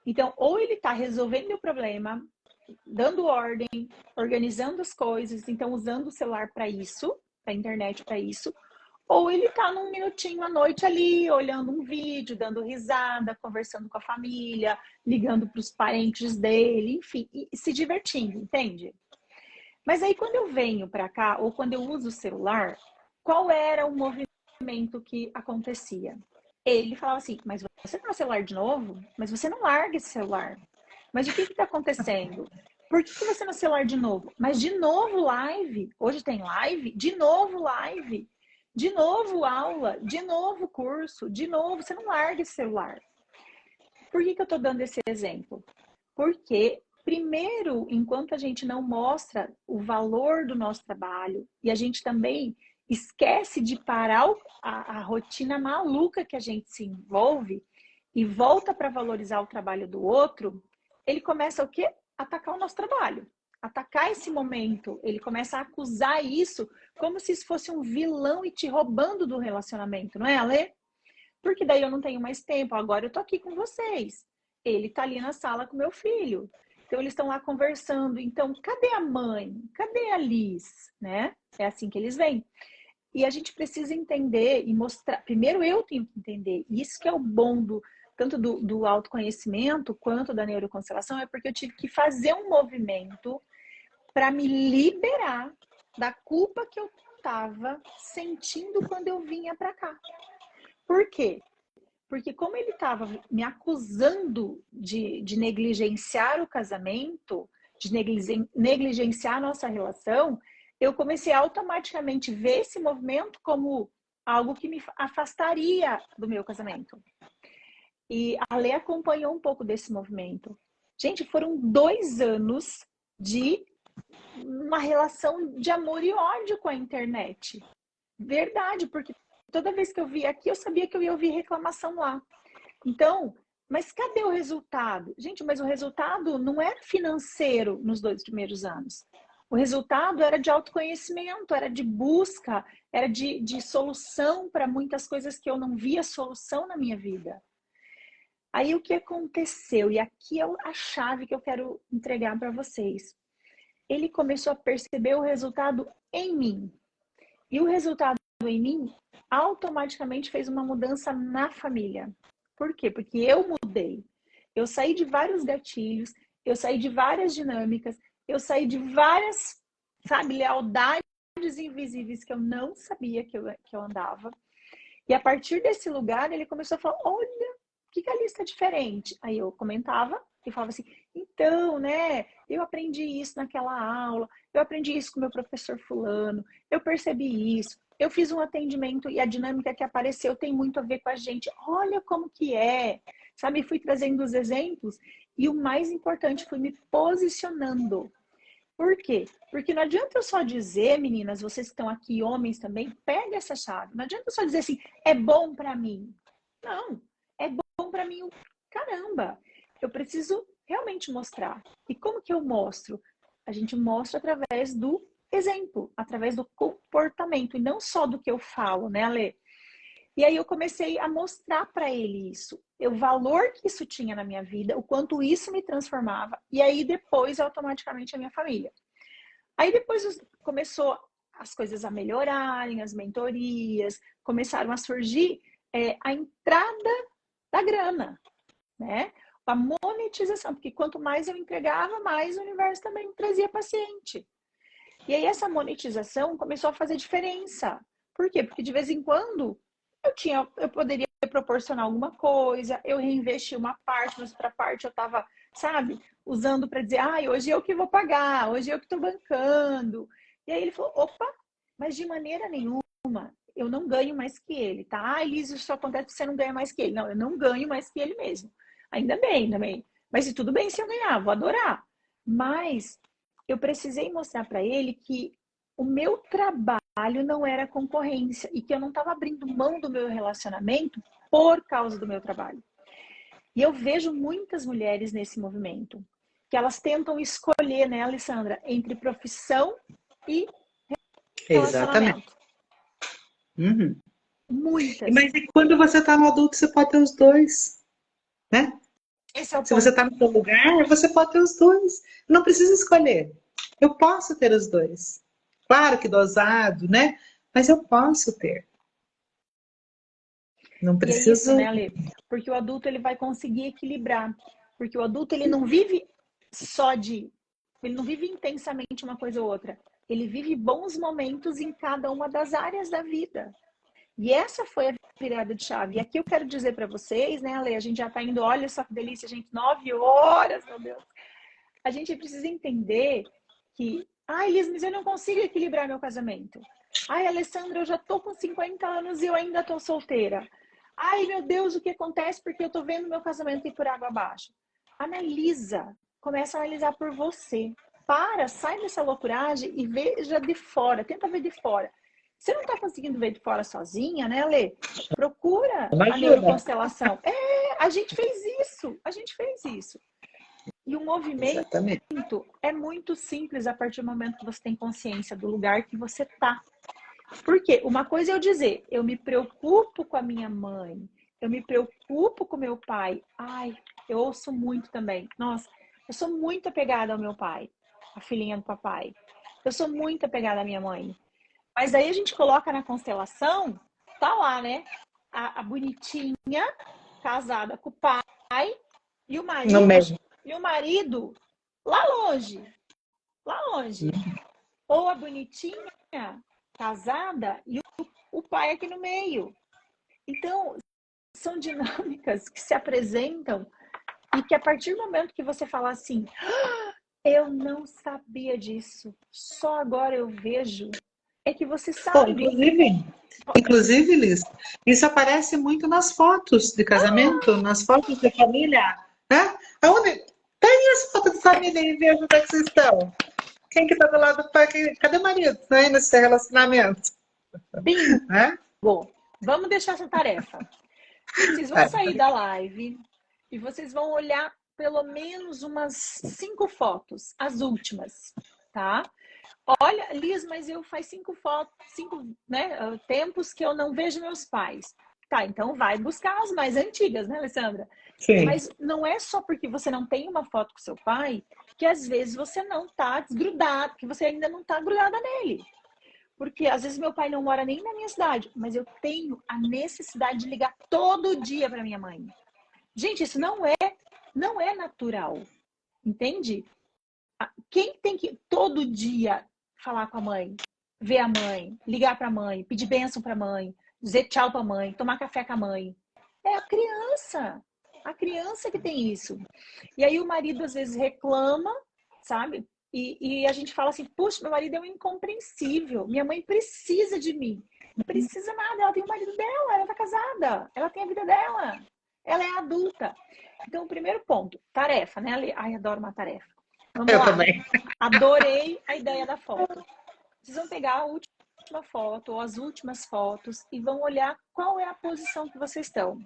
Então, ou ele está resolvendo o problema, dando ordem, organizando as coisas, então usando o celular para isso, a internet para isso, ou ele está num minutinho à noite ali, olhando um vídeo, dando risada, conversando com a família, ligando para os parentes dele, enfim, e se divertindo, entende? Mas aí quando eu venho para cá, ou quando eu uso o celular, qual era o movimento que acontecia? Ele falava assim, mas você tá no celular de novo? Mas você não larga esse celular. Mas o que está acontecendo? Por que você no celular de novo? Mas de novo live? Hoje tem live? De novo live? De novo aula? De novo curso? De novo? Você não larga esse celular. Por que eu estou dando esse exemplo? Porque primeiro, enquanto a gente não mostra o valor do nosso trabalho, e a gente também esquece de parar a rotina maluca que a gente se envolve e volta para valorizar o trabalho do outro, ele começa o quê? Atacar o nosso trabalho. Atacar esse momento. Ele começa a acusar isso como se isso fosse um vilão e te roubando do relacionamento, não é, Ale? Porque daí eu não tenho mais tempo, agora eu tô aqui com vocês. Ele tá ali na sala com meu filho. Então eles estão lá conversando. Então, cadê a mãe? Cadê a Liz? Né? É assim que eles vêm. E a gente precisa entender e mostrar. Primeiro eu tenho que entender. Isso que é o bom tanto do autoconhecimento quanto da neuroconstelação, é porque eu tive que fazer um movimento para me liberar da culpa que eu estava sentindo quando eu vinha para cá. Por quê? Porque como ele estava me acusando de negligenciar o casamento, de negligenciar a nossa relação, eu comecei a automaticamente ver esse movimento como algo que me afastaria do meu casamento. E a Lê acompanhou um pouco desse movimento. Gente, foram 2 anos de uma relação de amor e ódio com a internet. Verdade, porque toda vez que eu via aqui, eu sabia que eu ia ouvir reclamação lá. Então, mas cadê o resultado? Gente, mas o resultado não era financeiro nos 2 primeiros anos. O resultado era de autoconhecimento, era de busca, era de solução para muitas coisas que eu não via solução na minha vida. Aí o que aconteceu? E aqui é a chave que eu quero entregar para vocês. Ele começou a perceber o resultado em mim. E o resultado em mim automaticamente fez uma mudança na família. Por quê? Porque eu mudei. Eu saí de vários gatilhos, eu saí de várias dinâmicas, eu saí de várias, lealdades invisíveis que eu não sabia que eu andava. E a partir desse lugar, ele começou a falar, olha, o que a Alice está diferente? Aí eu comentava e falava assim, então, né, eu aprendi isso naquela aula, eu aprendi isso com o meu professor fulano, eu percebi isso, eu fiz um atendimento e a dinâmica que apareceu tem muito a ver com a gente, olha como que é, sabe? Fui trazendo os exemplos e o mais importante, fui me posicionando. Por quê? Porque não adianta eu só dizer, meninas, vocês que estão aqui, homens também, pega essa chave. Não adianta eu só dizer assim, é bom pra mim. Não, é bom pra mim, caramba. Eu preciso realmente mostrar. E como que eu mostro? A gente mostra através do exemplo, através do comportamento, e não só do que eu falo, né, Ale? E aí eu comecei a mostrar para ele isso, o valor que isso tinha na minha vida, o quanto isso me transformava, e aí depois automaticamente a minha família. Aí depois começou as coisas a melhorarem, as mentorias, começaram a surgir a entrada da grana, né? A monetização, porque quanto mais eu entregava, mais o universo também trazia paciente. E aí essa monetização começou a fazer diferença. Por quê? Porque de vez em quando eu poderia proporcionar alguma coisa, eu reinvesti uma parte, mas outra parte eu estava, usando para dizer, hoje eu que vou pagar, hoje eu que estou bancando. E aí ele falou, opa, mas de maneira nenhuma, eu não ganho mais que ele, tá? Elis, isso só acontece porque você não ganha mais que ele. Não, eu não ganho mais que ele mesmo. Ainda bem, também. Mas se tudo bem se eu ganhar, vou adorar. Mas eu precisei mostrar para ele que o meu trabalho não era concorrência e que eu não estava abrindo mão do meu relacionamento por causa do meu trabalho. E eu vejo muitas mulheres nesse movimento, que elas tentam escolher, né, Alessandra, entre profissão e relacionamento. Exatamente. Uhum. Muitas. Mas e quando você está no adulto, você pode ter os dois, né? Esse é o Se ponto. você está no seu lugar, você pode ter os dois. Não precisa escolher. Eu posso ter os dois. Claro que dosado, né? Mas eu posso ter. Não preciso. E é isso, né, Ale? Porque o adulto ele vai conseguir equilibrar. Porque o adulto ele não vive ele não vive intensamente uma coisa ou outra. Ele vive bons momentos em cada uma das áreas da vida. E essa foi a virada de chave. E aqui eu quero dizer para vocês, né, Ale? A gente já está indo, olha só que delícia, gente, 9 horas, meu Deus. A gente precisa entender que, Elis, mas eu não consigo equilibrar meu casamento. Alessandra, eu já tô com 50 anos e eu ainda tô solteira. Meu Deus, o que acontece? Porque eu tô vendo meu casamento ir por água abaixo. Analisa começa a analisar por você. Sai dessa loucuragem e veja de fora, tenta ver de fora. Você não está conseguindo ver de fora sozinha, né, Lê? Procura a neuroconstelação. A gente fez isso. E o movimento Exatamente. é muito simples a partir do momento que você tem consciência do lugar que você está. Porque uma coisa é eu dizer, eu me preocupo com a minha mãe, eu me preocupo com meu pai. Ai, eu ouço muito também. Nossa, eu sou muito apegada ao meu pai, a filhinha do papai. Eu sou muito apegada à minha mãe. Mas daí a gente coloca na constelação, tá lá, né? A bonitinha, casada com o pai, e o marido, No meio. lá longe. Lá longe. Ou a bonitinha, casada, e o pai aqui no meio. Então, são dinâmicas que se apresentam e que a partir do momento que você fala assim, eu não sabia disso, só agora eu vejo, é que você sabe. Inclusive, Liz, isso aparece muito nas fotos de casamento, nas fotos de família, né? Aonde tem essa foto de família e veja onde é que vocês estão. Quem que tá do lado do pai? Cadê o marido, né, nesse relacionamento? Bingo! Né? Vamos deixar essa tarefa. Vocês vão sair da live e vocês vão olhar pelo menos umas 5 fotos, as últimas, tá? Olha, Liz, mas eu faz 5 fotos, 5, né, tempos que eu não vejo meus pais. Tá, então vai buscar as mais antigas, né, Alessandra? Sim. Mas não é só porque você não tem uma foto com seu pai que às vezes você não tá desgrudado, que você ainda não tá grudada nele. Porque às vezes meu pai não mora nem na minha cidade, mas eu tenho a necessidade de ligar todo dia para minha mãe. Gente, isso não é natural. Entende? Quem tem que todo dia falar com a mãe, ver a mãe, ligar para a mãe, pedir bênção para a mãe, dizer tchau para a mãe, tomar café com a mãe? É a criança. A criança que tem isso. E aí o marido às vezes reclama, sabe? E a gente fala assim, puxa, meu marido é um incompreensível. Minha mãe precisa de mim. Não precisa nada, ela tem o marido dela, ela tá casada, ela tem a vida dela. Ela é adulta. Então, o primeiro ponto, tarefa, né? Ai, adoro uma tarefa. Vamos lá. Também. Adorei a ideia da foto. Vocês vão pegar a última foto ou as últimas fotos e vão olhar qual é a posição que vocês estão.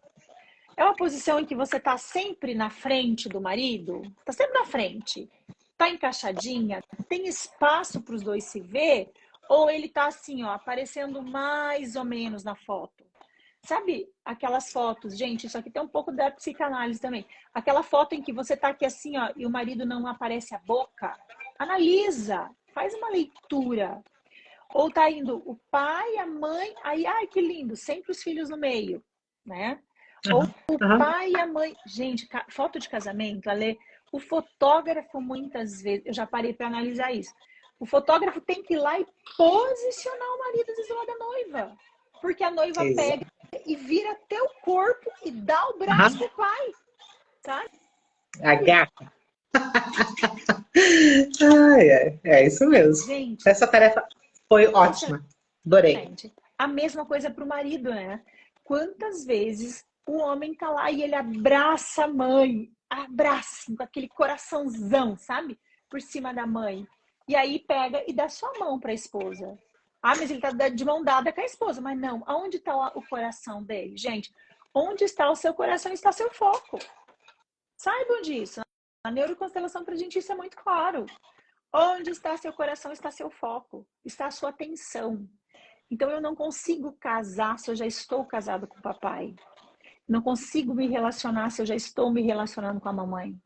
É uma posição em que você está sempre na frente do marido? Está sempre na frente? Está encaixadinha? Tem espaço para os dois se ver? Ou ele está assim, ó, aparecendo mais ou menos na foto? Sabe aquelas fotos, gente, isso aqui tem um pouco da psicanálise também. Aquela foto em que você tá aqui assim, ó, e o marido não aparece a boca. Analisa, faz uma leitura. Ou tá indo o pai, a mãe, aí, ai, que lindo, sempre os filhos no meio, né? Ou o pai e a mãe. Gente, foto de casamento, Ale, o fotógrafo muitas vezes, eu já parei para analisar isso. O fotógrafo tem que ir lá e posicionar o marido às vezes lá da noiva. Porque a noiva pega e vira teu corpo e dá o braço pro pai, sabe? Agarra. É isso mesmo. Gente, essa tarefa foi ótima. Adorei. Gente, a mesma coisa pro marido, né? Quantas vezes o homem tá lá e ele abraça a mãe, abraça com aquele coraçãozão, sabe? Por cima da mãe. E aí pega e dá sua mão para a esposa. Ah, mas ele tá de mão dada com a esposa. Mas não, aonde está o coração dele? Gente, onde está o seu coração está seu foco. Saibam disso. Na neuroconstelação, pra gente, isso é muito claro. Onde está seu coração está seu foco. Está a sua atenção. Então, eu não consigo casar se eu já estou casado com o papai. Não consigo me relacionar se eu já estou me relacionando com a mamãe.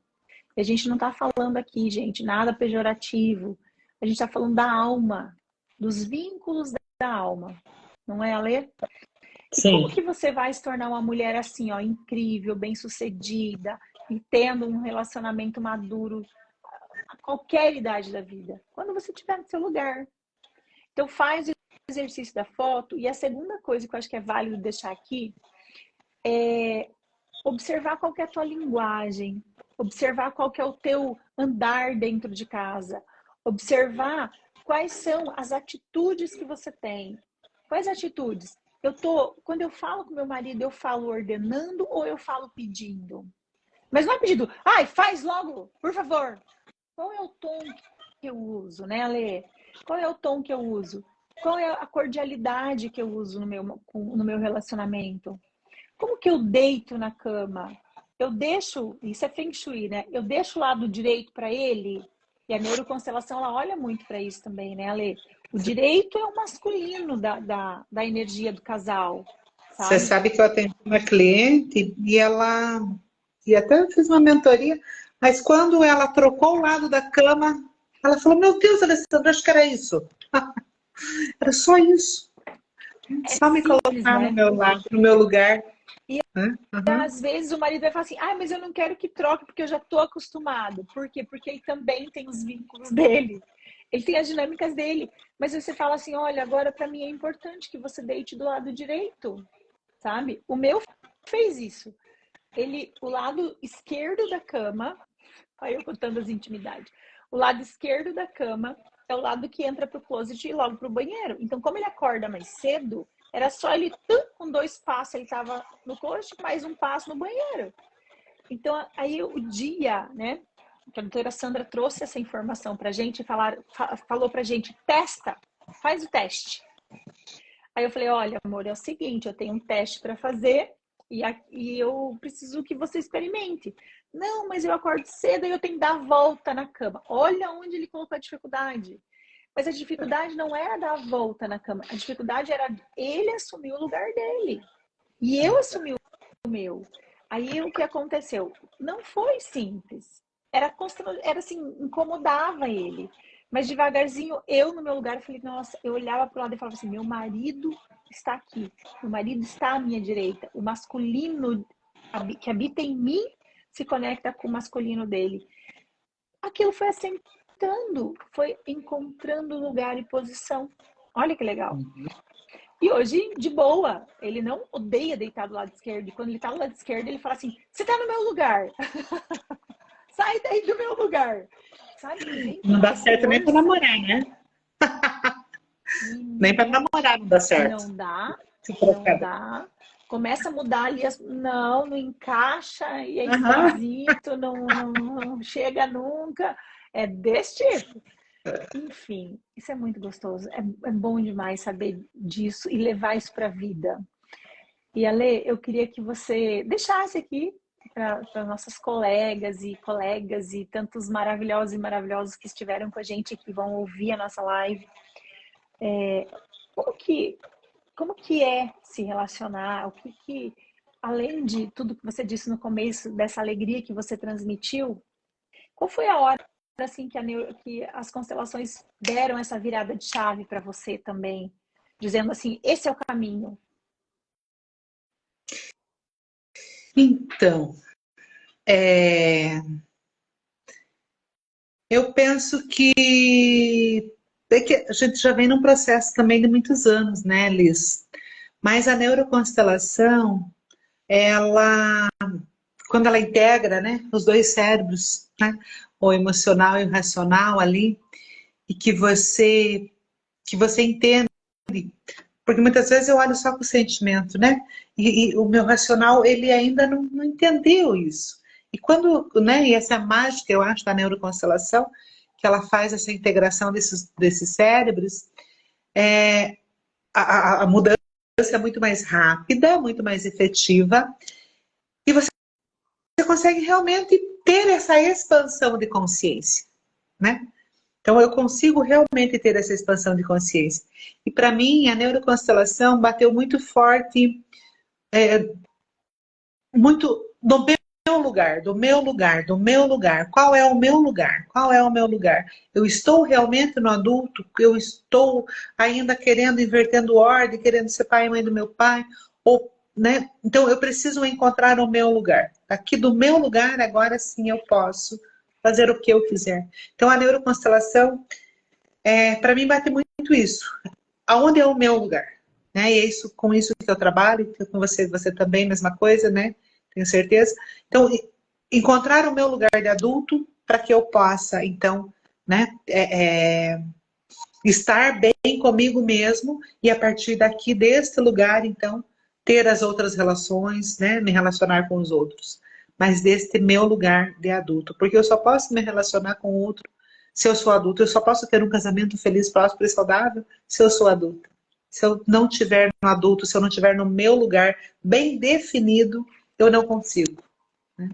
E a gente não está falando aqui, gente, nada pejorativo. A gente está falando da alma, dos vínculos da alma. Não é, Alê? E Sim. como que você vai se tornar uma mulher assim, ó, incrível, bem-sucedida e tendo um relacionamento maduro a qualquer idade da vida? Quando você estiver no seu lugar. Então, faz o exercício da foto. E a segunda coisa que eu acho que é válido deixar aqui é observar qual que é a tua linguagem, observar qual que é o teu andar dentro de casa, observar quais são as atitudes que você tem. Quais atitudes? Quando eu falo com meu marido, eu falo ordenando ou eu falo pedindo? Mas não é pedido, ai, faz logo, por favor. Qual é o tom que eu uso, né, Ale? Qual é o tom que eu uso? Qual é a cordialidade que eu uso no meu relacionamento? Como que eu deito na cama? Eu deixo, isso é Feng Shui, né? Eu deixo o lado direito para ele, e a neuroconstelação, ela olha muito para isso também, né, Ale? O direito é o masculino da energia do casal, Você sabe? sabe que eu atendi uma cliente e ela, e até fiz uma mentoria, mas quando ela trocou o lado da cama, ela falou, meu Deus, Alessandra, acho que era isso. Era só isso. É Só me simples, colocar no né? meu lado, no meu lugar. E Né? Uhum. às vezes o marido vai falar assim, mas eu não quero que troque porque eu já tô acostumado. Por quê? Porque ele também tem os vínculos dele. Ele tem as dinâmicas dele. Mas você fala assim, olha, agora para mim é importante que você deite do lado direito, sabe? O meu fez isso. O lado esquerdo da cama, aí eu contando as intimidades. O lado esquerdo da cama é o lado que entra pro closet e logo pro banheiro. Então, como ele acorda mais cedo, era só ele, com 2 passos, ele tava no closet, mais um passo no banheiro. Então, aí o dia, né, que a doutora Sandra trouxe essa informação pra gente, falou pra gente, testa, faz o teste. Aí eu falei, olha, amor, é o seguinte, eu tenho um teste para fazer e eu preciso que você experimente. Não, mas eu acordo cedo e eu tenho que dar a volta na cama. Olha onde ele colocou a dificuldade. Mas a dificuldade não era dar a volta na cama. A dificuldade era ele assumir o lugar dele. E eu assumi o meu. Aí o que aconteceu? Não foi simples. Era assim, incomodava ele. Mas devagarzinho, eu no meu lugar, eu falei, nossa, eu olhava para o lado e falava assim, meu marido está aqui. Meu marido está à minha direita. O masculino que habita em mim se conecta com o masculino dele. Aquilo foi assentando, foi encontrando lugar e posição. Olha que legal. E hoje, de boa, ele não odeia deitar do lado esquerdo. E quando ele tá do lado esquerdo, ele fala assim, você tá no meu lugar. Sai daí do meu lugar. Sabe? E vem com Não uma dá certo nem para força. namorar, né? Nem para Menina, namorar não dá certo. não dá, Se não trocar. dá. Começa a mudar ali, não encaixa, e é Aham. esquisito, não chega nunca. É desse tipo. Enfim, isso é muito gostoso. É bom demais saber disso e levar isso para a vida. E Ale, eu queria que você deixasse aqui para nossas colegas e tantos maravilhosos e maravilhosos que estiveram com a gente e que vão ouvir a nossa live. Como que, como que é se relacionar? Além de tudo que você disse no começo, dessa alegria que você transmitiu, qual foi a hora assim que as constelações deram essa virada de chave para você também, dizendo assim, esse é o caminho? Então, eu penso que é que a gente já vem num processo também de muitos anos, né, Liz? Mas a neuroconstelação, ela, quando ela integra, né, os dois cérebros, né, o emocional e o racional ali, e que você entende, porque muitas vezes eu olho só com o sentimento, né? E o meu racional, ele ainda não entendeu isso. E quando, né, e essa é a mágica, eu acho, da neuroconstelação, que ela faz essa integração desses cérebros, a mudança é muito mais rápida, muito mais efetiva, e você consegue realmente ter essa expansão de consciência, né? Então, eu consigo realmente ter essa expansão de consciência. E, para mim, a neuroconstelação bateu muito forte, muito do meu lugar, do meu lugar, do meu lugar. Qual é o meu lugar? Qual é o meu lugar? Eu estou realmente no adulto? Eu estou ainda querendo, invertendo ordem, querendo ser pai e mãe do meu pai? Ou, né? Então, eu preciso encontrar o meu lugar. Aqui do meu lugar, agora sim eu posso fazer o que eu quiser. Então, a neuroconstelação, para mim, bate muito isso. Aonde é o meu lugar? Né? E é isso, com isso que eu trabalho, com você também, mesma coisa, né? Tenho certeza. Então, encontrar o meu lugar de adulto para que eu possa, então, né, estar bem comigo mesmo e a partir daqui, deste lugar, então, ter as outras relações, né, me relacionar com os outros. mas deste meu lugar de adulto. Porque eu só posso me relacionar com outro se eu sou adulto. Eu só posso ter um casamento feliz, próspero e saudável se eu sou adulta. Se eu não tiver no adulto, se eu não tiver no meu lugar bem definido, eu não consigo. Né?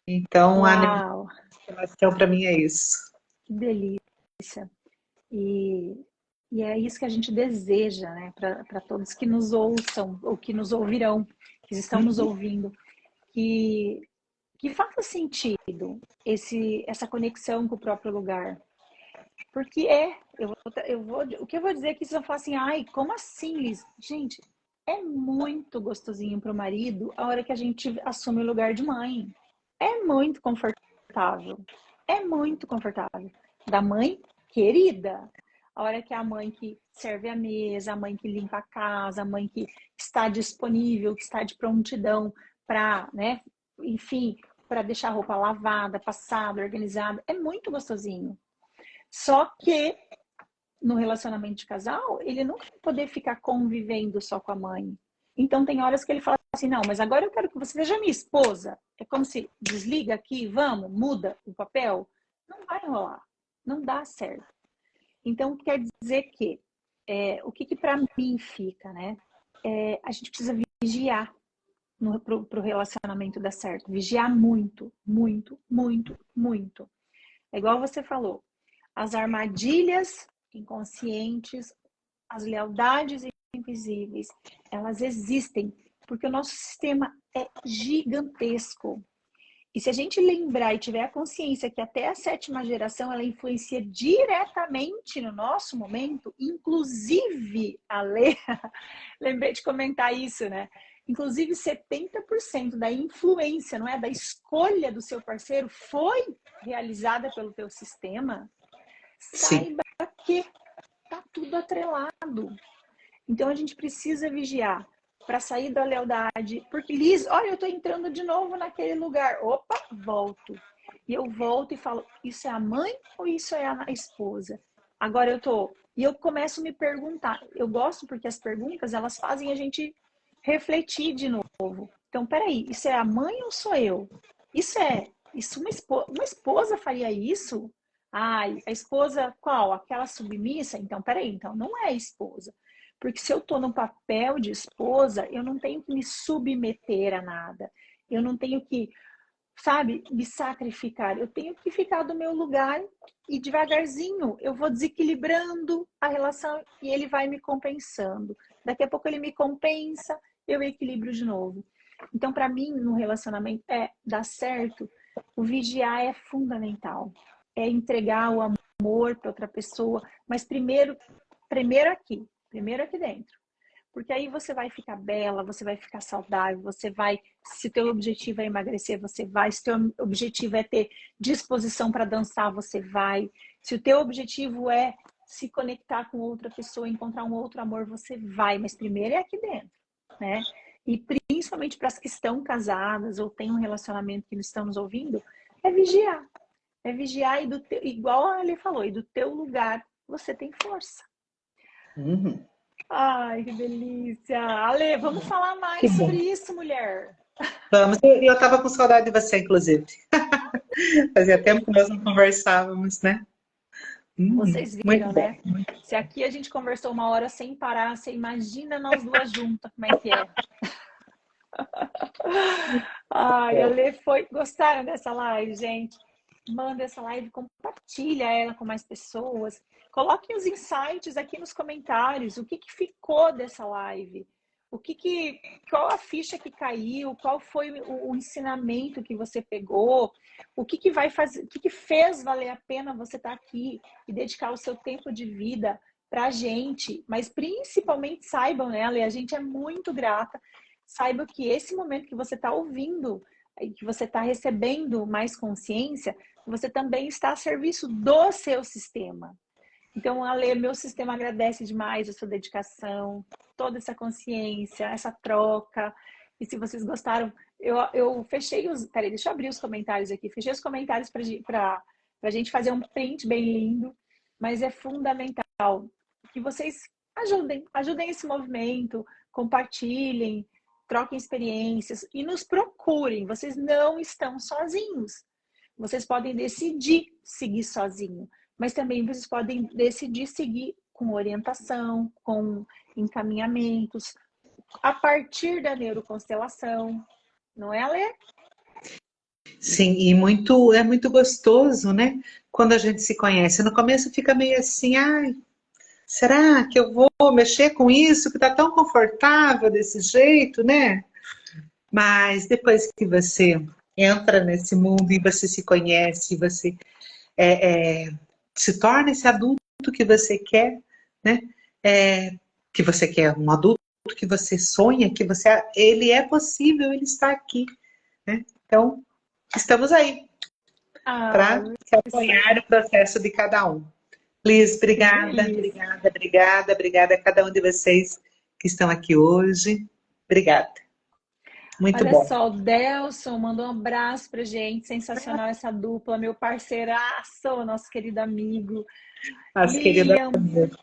Então, a minha Uau, relação para mim é isso. que delícia. E, e é isso que a gente deseja, né, para todos que nos ouçam, ou que nos ouvirão, que estão nos ouvindo, que, que faça sentido essa conexão com o próprio lugar. Porque o que eu vou dizer é que vocês vão falar assim, ai, como assim, Liz? Gente, é muito gostosinho para o marido a hora que a gente assume o lugar de mãe. É muito confortável. É muito confortável. Da mãe querida. A hora que é a mãe que serve a mesa, a mãe que limpa a casa, a mãe que está disponível, que está de prontidão para, né, enfim, para deixar a roupa lavada, passada, organizada. É muito gostosinho. Só que no relacionamento de casal, ele não vai poder ficar convivendo só com a mãe. Então tem horas que ele fala assim, não, mas agora eu quero que você seja minha esposa. É como se desliga aqui, vamos, muda o papel. Não vai rolar, não dá certo. Então quer dizer que o que para mim fica, né? A gente precisa vigiar para o relacionamento dar certo. Vigiar muito, muito, muito, muito. É igual você falou, as armadilhas inconscientes, as lealdades invisíveis, elas existem porque o nosso sistema é gigantesco. E se a gente lembrar e tiver a consciência que até a 7ª geração ela influencia diretamente no nosso momento, inclusive a Lê, lembrei de comentar isso, né? Inclusive 70% da influência, não é, da escolha do seu parceiro foi realizada pelo teu sistema. Sim. Saiba que tá tudo atrelado. Então a gente precisa vigiar para sair da lealdade. Porque, Liz, olha, eu tô entrando de novo naquele lugar. Opa, volto. E eu volto e falo, isso é a mãe ou isso é a esposa? Agora eu tô... E eu começo a me perguntar. Eu gosto porque as perguntas, elas fazem a gente refletir de novo. Então, peraí, isso é a mãe ou sou eu? Isso uma esposa faria isso? Ai, a esposa qual? Aquela submissa? Então, peraí, então não é a esposa. Porque se eu estou no papel de esposa, eu não tenho que me submeter a nada. Eu não tenho que, sabe, me sacrificar. Eu tenho que ficar do meu lugar e devagarzinho eu vou desequilibrando a relação e ele vai me compensando. Daqui a pouco ele me compensa, eu equilibro de novo. Então, para mim, no relacionamento, dar certo, o vigiar é fundamental. É entregar o amor para outra pessoa, mas primeiro aqui dentro. Porque aí você vai ficar bela, você vai ficar saudável, você vai, se teu objetivo é emagrecer, você vai, se teu objetivo é ter disposição para dançar, você vai. Se o teu objetivo é se conectar com outra pessoa, encontrar um outro amor, você vai, mas primeiro é aqui dentro, né? E principalmente para as que estão casadas ou têm um relacionamento que não estão nos ouvindo, é vigiar. É vigiar e igual a ele falou, e do teu lugar você tem força. Uhum. Ai, que delícia! Ale, vamos falar Que mais sobre bom. isso, mulher. Vamos. Eu estava com saudade de você, inclusive. Fazia tempo que nós não conversávamos, né? Vocês Muito viram, bom. né? Se aqui a gente conversou 1 hora sem parar, você imagina nós duas juntas, como é que é? Ai, Ale, gostaram dessa live, gente? Manda essa live, compartilha ela com mais pessoas. Coloquem os insights aqui nos comentários. O que ficou dessa live? Qual a ficha que caiu? Qual foi o ensinamento que você pegou? O que vai fazer? O que fez valer a pena você estar aqui e dedicar o seu tempo de vida para a gente? Mas principalmente saibam, né, Ale? A gente é muito grata. Saiba que esse momento que você está ouvindo, que você está recebendo mais consciência, você também está a serviço do seu sistema. Então, Ale, meu sistema agradece demais a sua dedicação, toda essa consciência, essa troca. E se vocês gostaram, eu fechei os... Peraí, deixa eu abrir os comentários aqui. Fechei os comentários para a gente fazer um print bem lindo. Mas é fundamental que vocês ajudem esse movimento, compartilhem, troquem experiências e nos procurem. Vocês não estão sozinhos. Vocês podem decidir seguir sozinho, mas também vocês podem decidir seguir com orientação, com encaminhamentos, a partir da neuroconstelação. Não é, Alê? Sim, e é muito gostoso, né? Quando a gente se conhece. No começo fica meio assim, ai, será que eu vou mexer com isso que tá tão confortável desse jeito, né? Mas depois que você entra nesse mundo e você se conhece, você se torna esse adulto que você quer, né? Que você quer, um adulto que você sonha, ele é possível, ele está aqui, né? Então, estamos aí para apoiar o processo de cada um. Liz, obrigada a cada um de vocês que estão aqui hoje. Obrigada. Muito Olha bom. só, o Delson mandou um abraço pra gente, sensacional essa dupla, meu parceiraço, nosso querido amigo. As Lilian, queridas.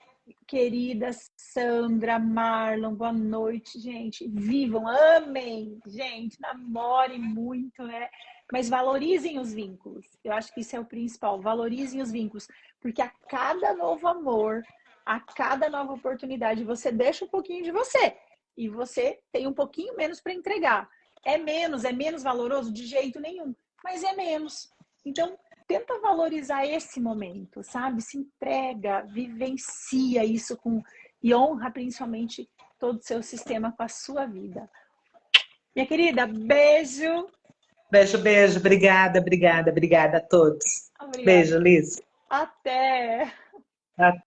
querida Sandra, Marlon, boa noite, gente. Vivam, amem, gente, namorem muito, né? Mas valorizem os vínculos. Eu acho que isso é o principal. Valorizem os vínculos, porque a cada novo amor, a cada nova oportunidade, você deixa um pouquinho de você e você tem um pouquinho menos para entregar. É menos valoroso? De jeito nenhum, mas é menos. Então, tenta valorizar esse momento, sabe? Se entrega, vivencia isso e honra principalmente todo o seu sistema com a sua vida. Minha querida, beijo. Beijo. Obrigada a todos. Obrigada. Beijo, Liz. Até. Até.